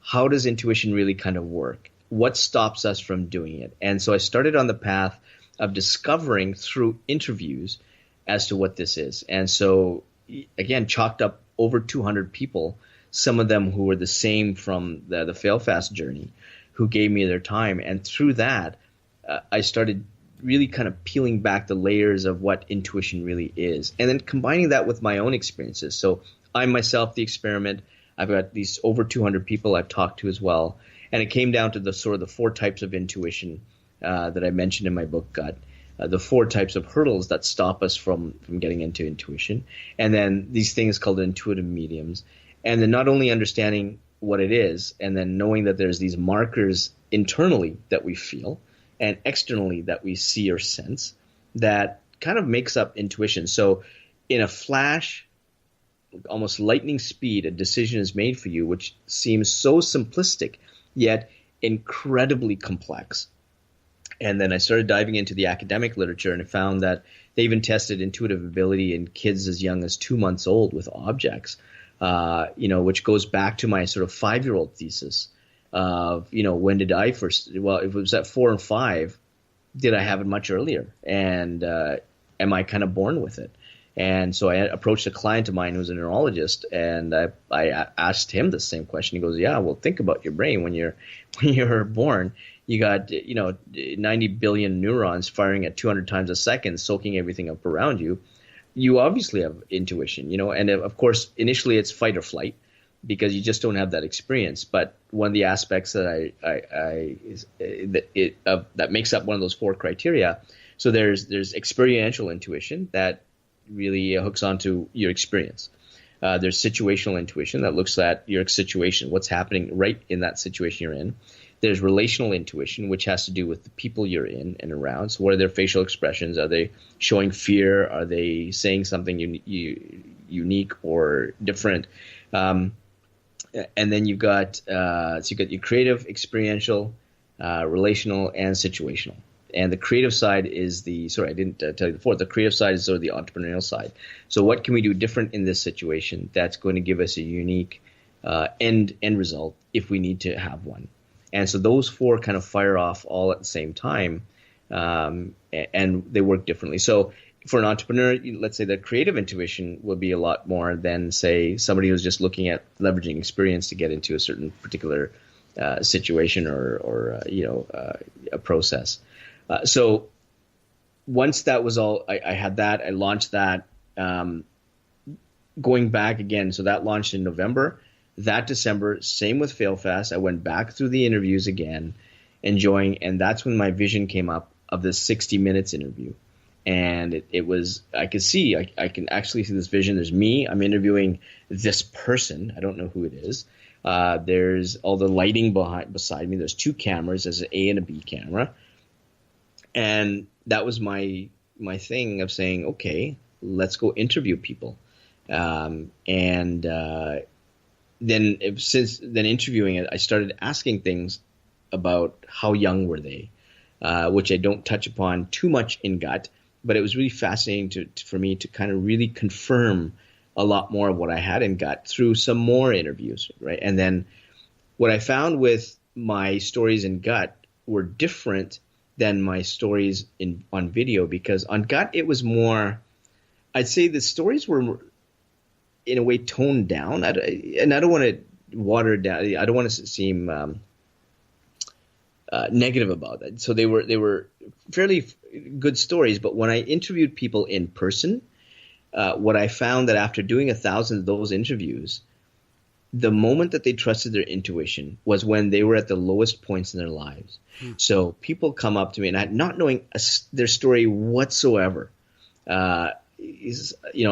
How does intuition really kind of work? What stops us from doing it? And so I started on the path of discovering through interviews as to what this is. And so, again, chalked up over 200 people, some of them who were the same from the Fail Fast journey, who gave me their time. And through that, I started really kind of peeling back the layers of what intuition really is, and then combining that with my own experiences. So I'm myself the experiment. I've got these over 200 people I've talked to as well. And it came down to the sort of the 4 types of intuition that I mentioned in my book, Gut. The 4 types of hurdles that stop us from getting into intuition. And then these things called intuitive mediums. And then not only understanding what it is, and then knowing that there's these markers internally that we feel and externally that we see or sense that kind of makes up intuition. So in a flash, almost lightning speed, a decision is made for you, which seems so simplistic, yet incredibly complex. And then I started diving into the academic literature, and I found that they even tested intuitive ability in kids as young as 2 months old with objects, which goes back to my sort of 5-year-old thesis of, when did I first, well, if it was at 4 and 5, did I have it much earlier? And am I kind of born with it? And so I approached a client of mine who's a neurologist, and I asked him the same question. He goes, yeah, well, think about your brain when you're born. You got, 90 billion neurons firing at 200 times a second, soaking everything up around you. You obviously have intuition, and of course, initially it's fight or flight because you just don't have that experience. But one of the aspects that that makes up one of those 4 criteria. So there's experiential intuition that really hooks onto your experience. There's situational intuition that looks at your situation, what's happening right in that situation you're in. There's relational intuition, which has to do with the people you're in and around. So what are their facial expressions? Are they showing fear? Are they saying something unique or different? And then you've got your creative, experiential, relational, and situational. And the creative side is I didn't tell you before, the creative side is sort of the entrepreneurial side. So what can we do different in this situation that's going to give us a unique end result if we need to have one? And so those 4 kind of fire off all at the same time, and they work differently. So for an entrepreneur, let's say that creative intuition will be a lot more than, say, somebody who's just looking at leveraging experience to get into a certain particular situation or a process. So once that was all, I had that, I launched that, going back again. So that launched in November. That December, same with Failfast. I went back through the interviews again, enjoying, and that's when my vision came up of this 60 minutes interview. And it was, I could see, I can actually see this vision. There's me, I'm interviewing this person. I don't know who it is. There's all the lighting beside me. There's 2 cameras. There's an A and a B camera. And that was my thing of saying, okay, let's go interview people. Then interviewing it, I started asking things about how young were they, which I don't touch upon too much in Gut, but it was really fascinating for me to kind of really confirm a lot more of what I had in Gut through some more interviews, right? And then what I found with my stories in Gut were different than my stories on video, because on Gut it was more, I'd say the stories were in a way toned down, and I don't want to water it down. I don't want to seem negative about that. So they were fairly good stories, but when I interviewed people in person, what I found that after doing 1,000 of those interviews, the moment that they trusted their intuition was when they were at the lowest points in their lives. So people come up to me, and not knowing their story whatsoever, I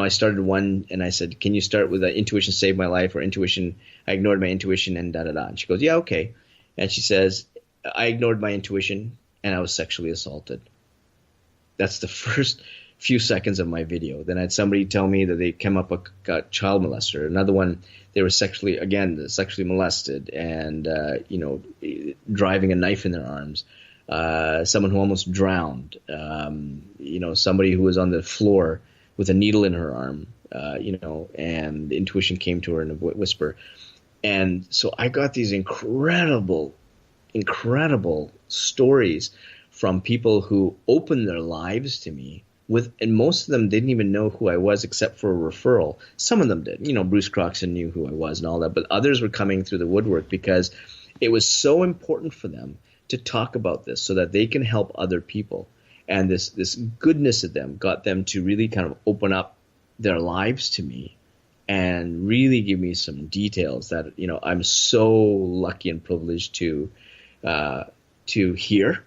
started one, and I said, "Can you start with intuition saved my life," or intuition, I ignored my intuition, and da da da. And she goes, "Yeah, okay." And she says, "I ignored my intuition, and I was sexually assaulted." That's the first few seconds of my video. Then I had somebody tell me that they came up with a child molester. Another one, they were sexually molested, and driving a knife in their arms. Someone who almost drowned. Somebody who was on the floor with a needle in her arm. And the intuition came to her in a whisper. And so I got these incredible stories from people who opened their lives to me and most of them didn't even know who I was except for a referral. Some of them did. Bruce Croxon knew who I was and all that, but others were coming through the woodwork because it was so important for them to talk about this so that they can help other people. And this goodness of them got them to really kind of open up their lives to me and really give me some details that, I'm so lucky and privileged to hear.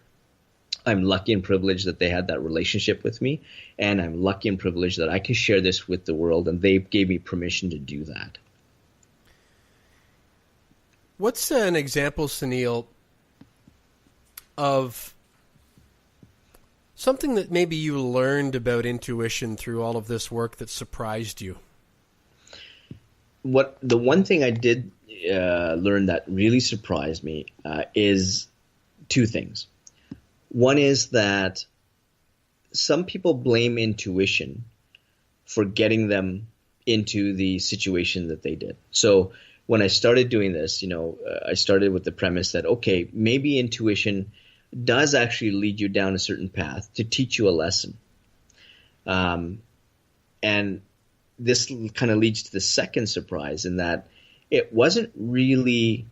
I'm lucky and privileged that they had that relationship with me, and I'm lucky and privileged that I can share this with the world, and they gave me permission to do that. What's an example, Sunil, of something that maybe you learned about intuition through all of this work that surprised you? The one thing I did learn that really surprised me is two things. One is that some people blame intuition for getting them into the situation that they did. So when I started doing this, I started with the premise that, okay, maybe intuition does actually lead you down a certain path to teach you a lesson. And this kind of leads to the second surprise in that it wasn't really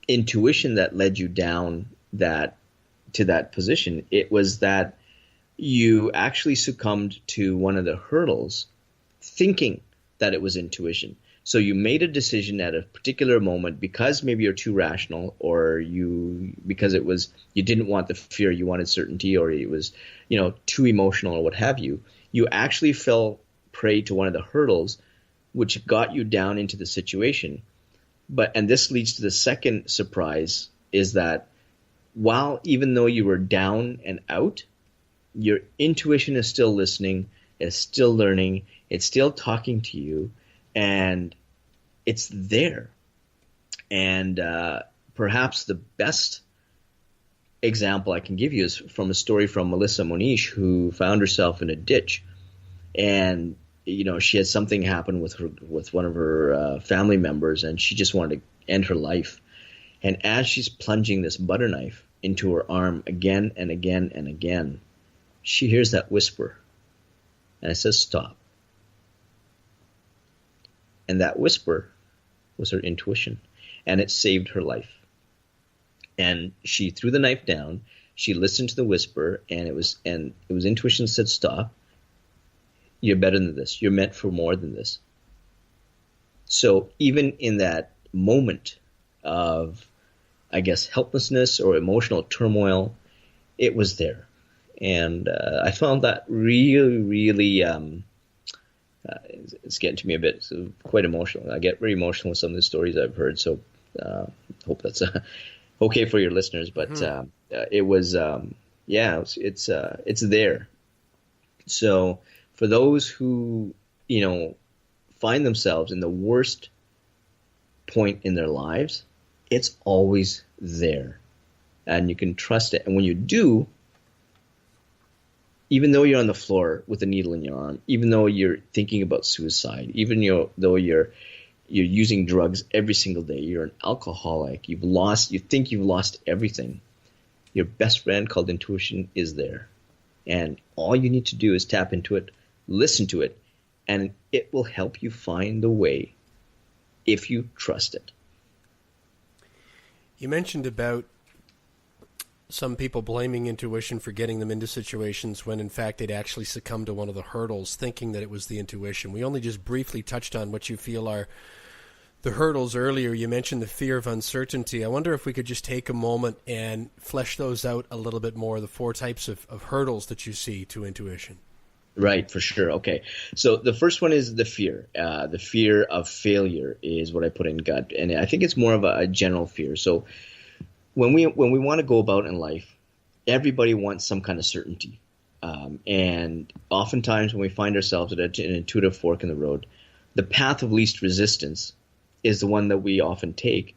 intuition that led you down to that position. It was that you actually succumbed to one of the hurdles thinking that it was intuition. So you made a decision at a particular moment because maybe you're too rational, or because you didn't want the fear, you wanted certainty, or it was, too emotional or what have you. You actually fell prey to one of the hurdles which got you down into the situation. And this leads to the second surprise, is that even though you were down and out, your intuition is still listening, it's still learning, it's still talking to you, and it's there. And perhaps the best example I can give you is from a story from Melissa Monish, who found herself in a ditch. And, she had something happen with one of her family members, and she just wanted to end her life. And as she's plunging this butter knife into her arm again and again and again, she hears that whisper. And it says, "Stop." And that whisper was her intuition. And it saved her life. And she threw the knife down. She listened to the whisper, and it was intuition that said, "Stop. You're better than this. You're meant for more than this." So even in that moment of, I guess, helplessness or emotional turmoil, it was there. And I found that really, really, it's getting to me a bit, so quite emotional. I get very emotional with some of the stories I've heard, so hope that's okay for your listeners. But it was, it's there. So for those who, find themselves in the worst point in their lives, it's always there, and you can trust it. And when you do, even though you're on the floor with a needle in your arm, even though you're thinking about suicide, even though you're using drugs every single day, you're an alcoholic, you think you've lost everything, your best friend called intuition is there. And all you need to do is tap into it, listen to it, and it will help you find the way if you trust it. You mentioned about some people blaming intuition for getting them into situations when in fact they'd actually succumbed to one of the hurdles, thinking that it was the intuition. We only just briefly touched on what you feel are the hurdles earlier. You mentioned the fear of uncertainty. I wonder if we could just take a moment and flesh those out a little bit more, the 4 types of hurdles that you see to intuition. Right, for sure. Okay. So the first one is the fear. The fear of failure is what I put in gut. And I think it's more of a general fear. So when we want to go about in life, everybody wants some kind of certainty. And oftentimes when we find ourselves at an intuitive fork in the road, the path of least resistance is the one that we often take.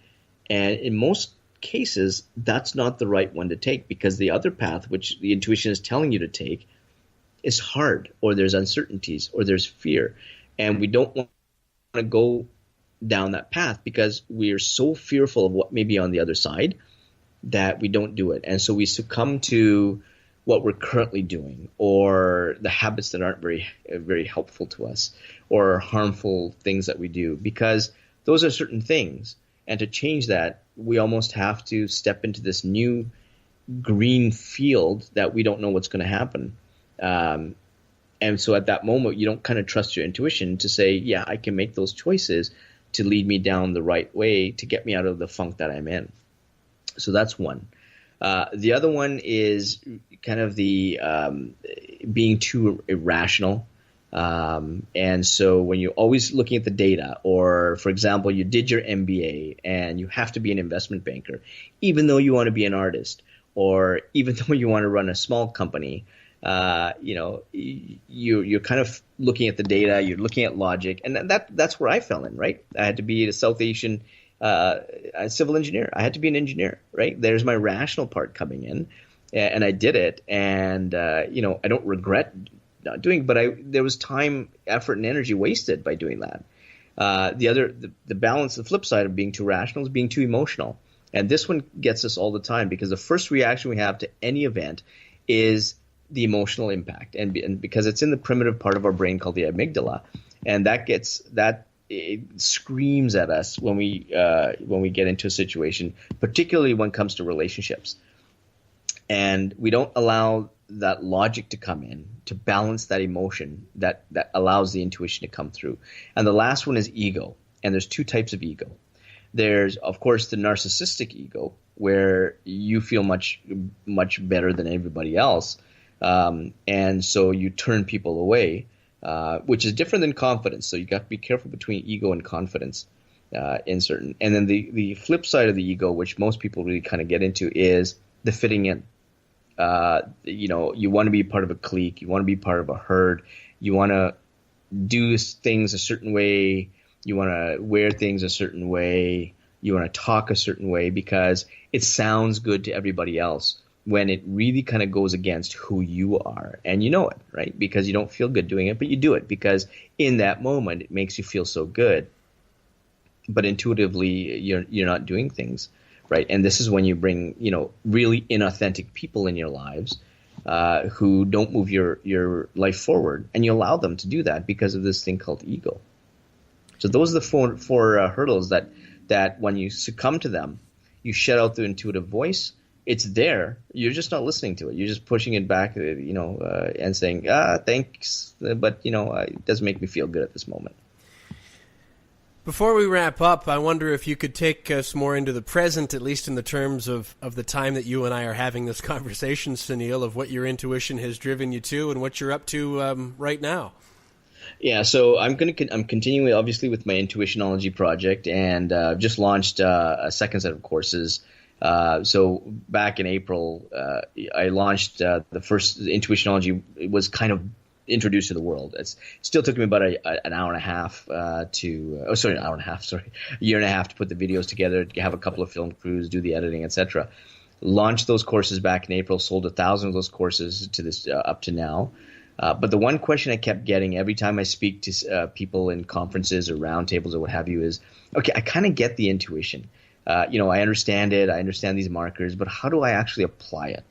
And in most cases, that's not the right one to take, because the other path, which the intuition is telling you to take, is hard, or there's uncertainties, or there's fear. And we don't want to go down that path because we are so fearful of what may be on the other side that we don't do it. And so we succumb to what we're currently doing, or the habits that aren't very, very helpful to us, or harmful things that we do, because those are certain things. And to change that, we almost have to step into this new green field that we don't know what's going to happen. And so at that moment, you don't kind of trust your intuition to say, yeah, I can make those choices to lead me down the right way to get me out of the funk that I'm in. So that's one. The other one is kind of the being too irrational. And so when you're always looking at the data, or for example, you did your MBA and you have to be an investment banker, even though you want to be an artist, or even though you want to run a small company, you're kind of looking at the data, you're looking at logic, and that's where I fell in, right? I had to be a South Asian a civil engineer. I had to be an engineer, right? There's my rational part coming in, and I did it, and I don't regret not doing it, but there was time, effort, and energy wasted by doing that. The balance, the flip side of being too rational is being too emotional, and this one gets us all the time, because the first reaction we have to any event is the emotional impact, and because it's in the primitive part of our brain called the amygdala, and it screams at us when we get into a situation, particularly when it comes to relationships, and we don't allow that logic to come in to balance that emotion that allows the intuition to come through. And the last one is ego, and there's 2 types of ego. There's, of course, the narcissistic ego, where you feel much better than everybody else. And so you turn people away, which is different than confidence. So you got to be careful between ego and confidence in certain. And then the flip side of the ego, which most people really kind of get into, is the fitting in. You want to be part of a clique. You want to be part of a herd. You want to do things a certain way. You want to wear things a certain way. You want to talk a certain way because it sounds good to everybody else, when it really kind of goes against who you are. And you know it, right? Because you don't feel good doing it, but you do it because in that moment it makes you feel so good. But intuitively you're not doing things right. And this is when you bring, really inauthentic people in your lives who don't move your life forward, and you allow them to do that because of this thing called ego. So those are the four hurdles that when you succumb to them, you shut out the intuitive voice. It's there. You're just not listening to it. You're just pushing it back, and saying, thanks, but, it doesn't make me feel good at this moment. Before we wrap up, I wonder if you could take us more into the present, at least in the terms of the time that you and I are having this conversation, Sunil, of what your intuition has driven you to and what you're up to right now. Yeah, so I'm continuing obviously with my Intuitionology project, and just launched a second set of courses. So back in April, I launched the first Intuitionology. It was kind of introduced to the world. It still took me about an hour and a half a year and a half to put the videos together, to have a couple of film crews, do the editing, etc. Launched those courses back in April, sold 1,000 of those courses to this up to now. But the one question I kept getting every time I speak to people in conferences or roundtables or what have you is, okay, I kind of get the intuition. I understand it. I understand these markers, but how do I actually apply it?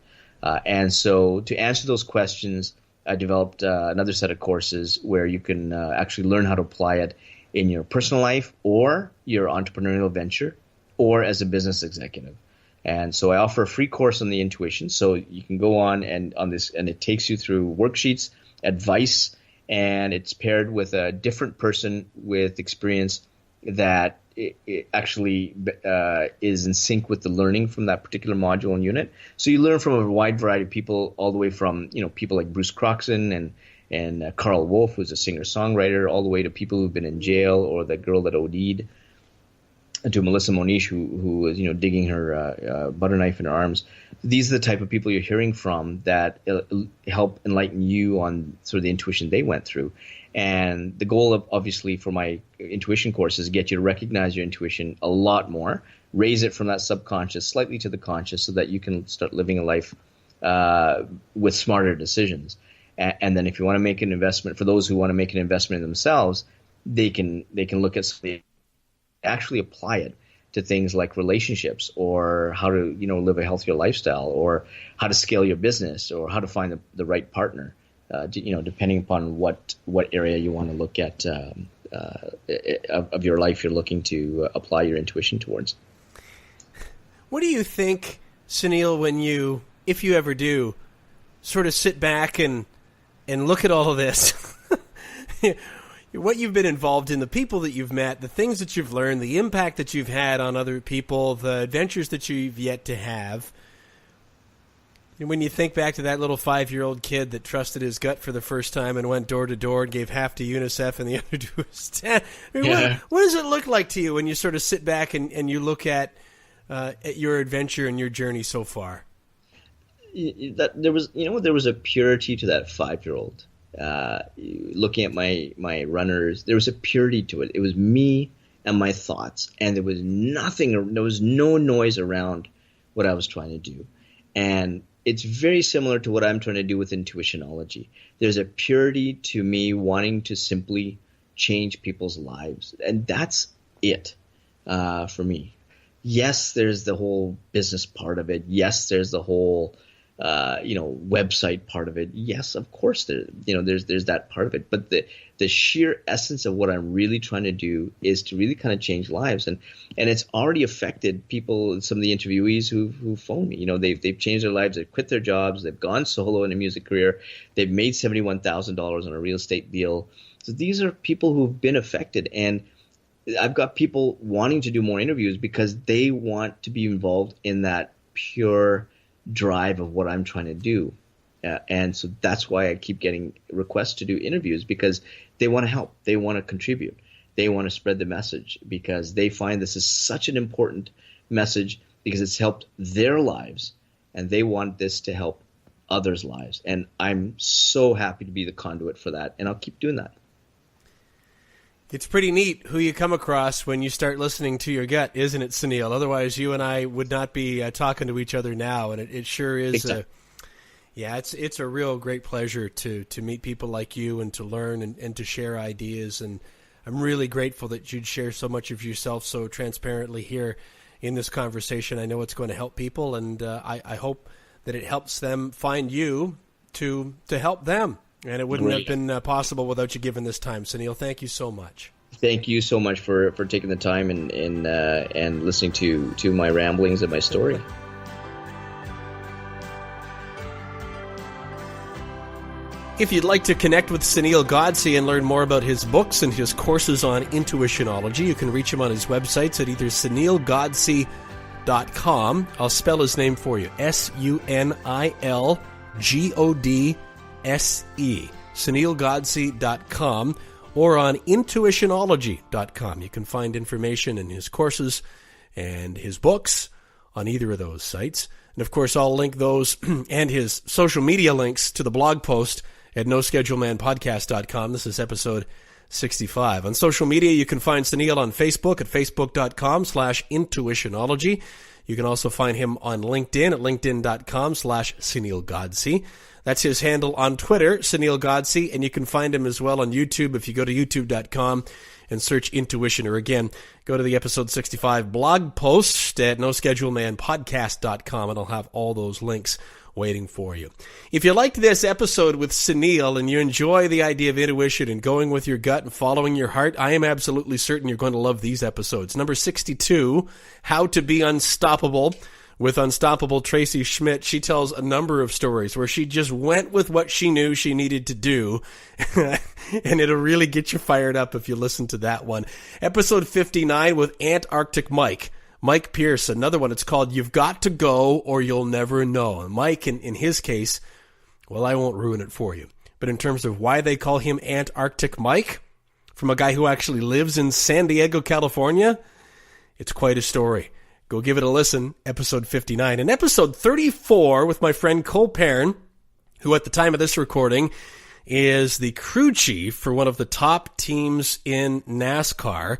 And so to answer those questions, I developed another set of courses where you can actually learn how to apply it in your personal life or your entrepreneurial venture or as a business executive. And so I offer a free course on the intuition. So you can go on this, and it takes you through worksheets, advice, and it's paired with a different person with experience that it actually is in sync with the learning from that particular module and unit. So you learn from a wide variety of people, all the way from people like Bruce Croxon and Carl Wolf, who's a singer-songwriter, all the way to people who've been in jail, or the girl that OD'd, to Melissa Monish, who was digging her butter knife in her arms. These are the type of people you're hearing from that help enlighten you on sort of the intuition they went through. And the goal, obviously, for my intuition course is to get you to recognize your intuition a lot more, raise it from that subconscious slightly to the conscious, so that you can start living a life with smarter decisions. And then if you want to make an investment, for those who want to make an investment in themselves, they can look at something, actually apply it to things like relationships, or how to live a healthier lifestyle, or how to scale your business, or how to find the right partner. Depending upon what area you want to look at of your life, you're looking to apply your intuition towards. What do you think, Sunil, when you, if you ever do, sort of sit back and look at all of this, what you've been involved in, the people that you've met, the things that you've learned, the impact that you've had on other people, the adventures that you've yet to have? When you think back to that little 5-year-old kid that trusted his gut for the first time and went door to door and gave half to UNICEF and the other to his dad, what does it look like to you when you sort of sit back and you look at your adventure and your journey so far? There was a purity to that 5-year-old. Looking at my runners, there was a purity to it. It was me and my thoughts, and there was no noise around what I was trying to do. And it's very similar to what I'm trying to do with intuitionology. There's a purity to me wanting to simply change people's lives, and that's it for me. Yes, there's the whole business part of it. Yes, there's the whole website part of it. Yes, of course there's that part of it. But the sheer essence of what I'm really trying to do is to really kind of change lives, and it's already affected people. Some of the interviewees who phoned me, they've changed their lives. They've quit their jobs. They've gone solo in a music career. They've made $71,000 on a real estate deal. So these are people who've been affected, and I've got people wanting to do more interviews because they want to be involved in that pure drive of what I'm trying to do. And so that's why I keep getting requests to do interviews, because they want to help. They want to contribute. They want to spread the message, because they find this is such an important message, because it's helped their lives, and they want this to help others' lives. And I'm so happy to be the conduit for that, and I'll keep doing that. It's pretty neat who you come across when you start listening to your gut, isn't it, Sunil? Otherwise, you and I would not be talking to each other now, and it sure is. It's a real great pleasure to meet people like you and to learn and to share ideas. And I'm really grateful that you'd share so much of yourself so transparently here in this conversation. I know it's going to help people, and I hope that it helps them find you to help them. And it wouldn't have been possible without you giving this time. Sunil, thank you so much. Thank you so much for taking the time and listening to my ramblings and my story. If you'd like to connect with Sunil Godse and learn more about his books and his courses on intuitionology, you can reach him on his websites at either sunilgodse.com. I'll spell his name for you. SUNILGODSE, sunilgodse.com, or on intuitionology.com. You can find information in his courses and his books on either of those sites. And of course, I'll link those and his social media links to the blog post at noschedulemanpodcast.com. This is episode 65. On social media, you can find Sunil on Facebook at facebook.com/intuitionology. You can also find him on LinkedIn at linkedin.com/Sunil Godse. That's his handle on Twitter, Sunil Godse, and you can find him as well on YouTube if you go to youtube.com and search Intuition, or again, go to the episode 65 blog post at noschedulemanpodcast.com, and I'll have all those links waiting for you. If you liked this episode with Sunil and you enjoy the idea of intuition and going with your gut and following your heart, I am absolutely certain you're going to love these episodes. Number 62, How to Be Unstoppable, with Unstoppable Tracy Schmidt, she tells a number of stories where she just went with what she knew she needed to do. And it'll really get you fired up if you listen to that one. Episode 59 with Antarctic Mike Pierce, another one. It's called You've Got to Go or You'll Never Know. And Mike, in his case, well, I won't ruin it for you. But in terms of why they call him Antarctic Mike, from a guy who actually lives in San Diego, California, it's quite a story. Go give it a listen, episode 59. And episode 34 with my friend Cole Perrin, who at the time of this recording is the crew chief for one of the top teams in NASCAR.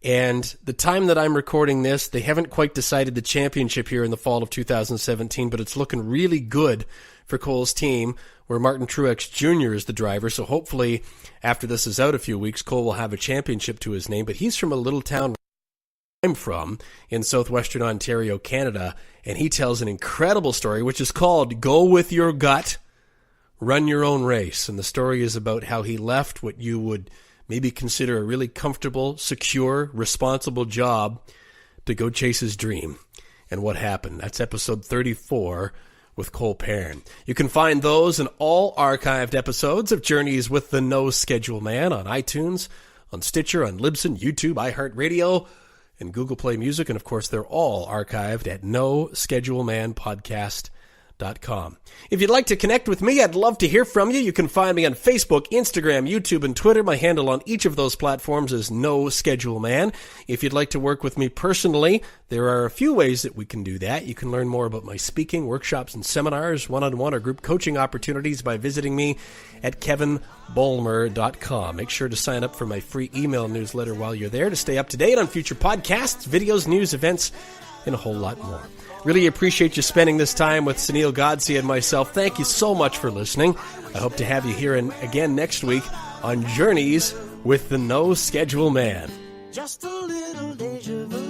And the time that I'm recording this, they haven't quite decided the championship here in the fall of 2017, but it's looking really good for Cole's team, where Martin Truex Jr. is the driver. So hopefully after this is out a few weeks, Cole will have a championship to his name. But he's from a little town I'm from in southwestern Ontario, Canada, and he tells an incredible story, which is called Go With Your Gut, Run Your Own Race. And the story is about how he left what you would maybe consider a really comfortable, secure, responsible job to go chase his dream. And what happened. That's episode 34 with Cole Perrin. You can find those and all archived episodes of Journeys with the No Schedule Man on iTunes, on Stitcher, on Libsyn, YouTube, iHeartRadio, and Google Play Music. And, of course, they're all archived at noschedulemanpodcast.com. If you'd like to connect with me, I'd love to hear from you. You can find me on Facebook, Instagram, YouTube, and Twitter. My handle on each of those platforms is No Schedule Man. If you'd like to work with me personally, there are a few ways that we can do that. You can learn more about my speaking, workshops, and seminars, one-on-one or group coaching opportunities by visiting me at kevinbulmer.com. Make sure to sign up for my free email newsletter while you're there to stay up to date on future podcasts, videos, news, events, and a whole lot more. Really appreciate you spending this time with Sunil Godse and myself. Thank you so much for listening. I hope to have you here again next week on Journeys with the No Schedule Man. Just a little deja vu.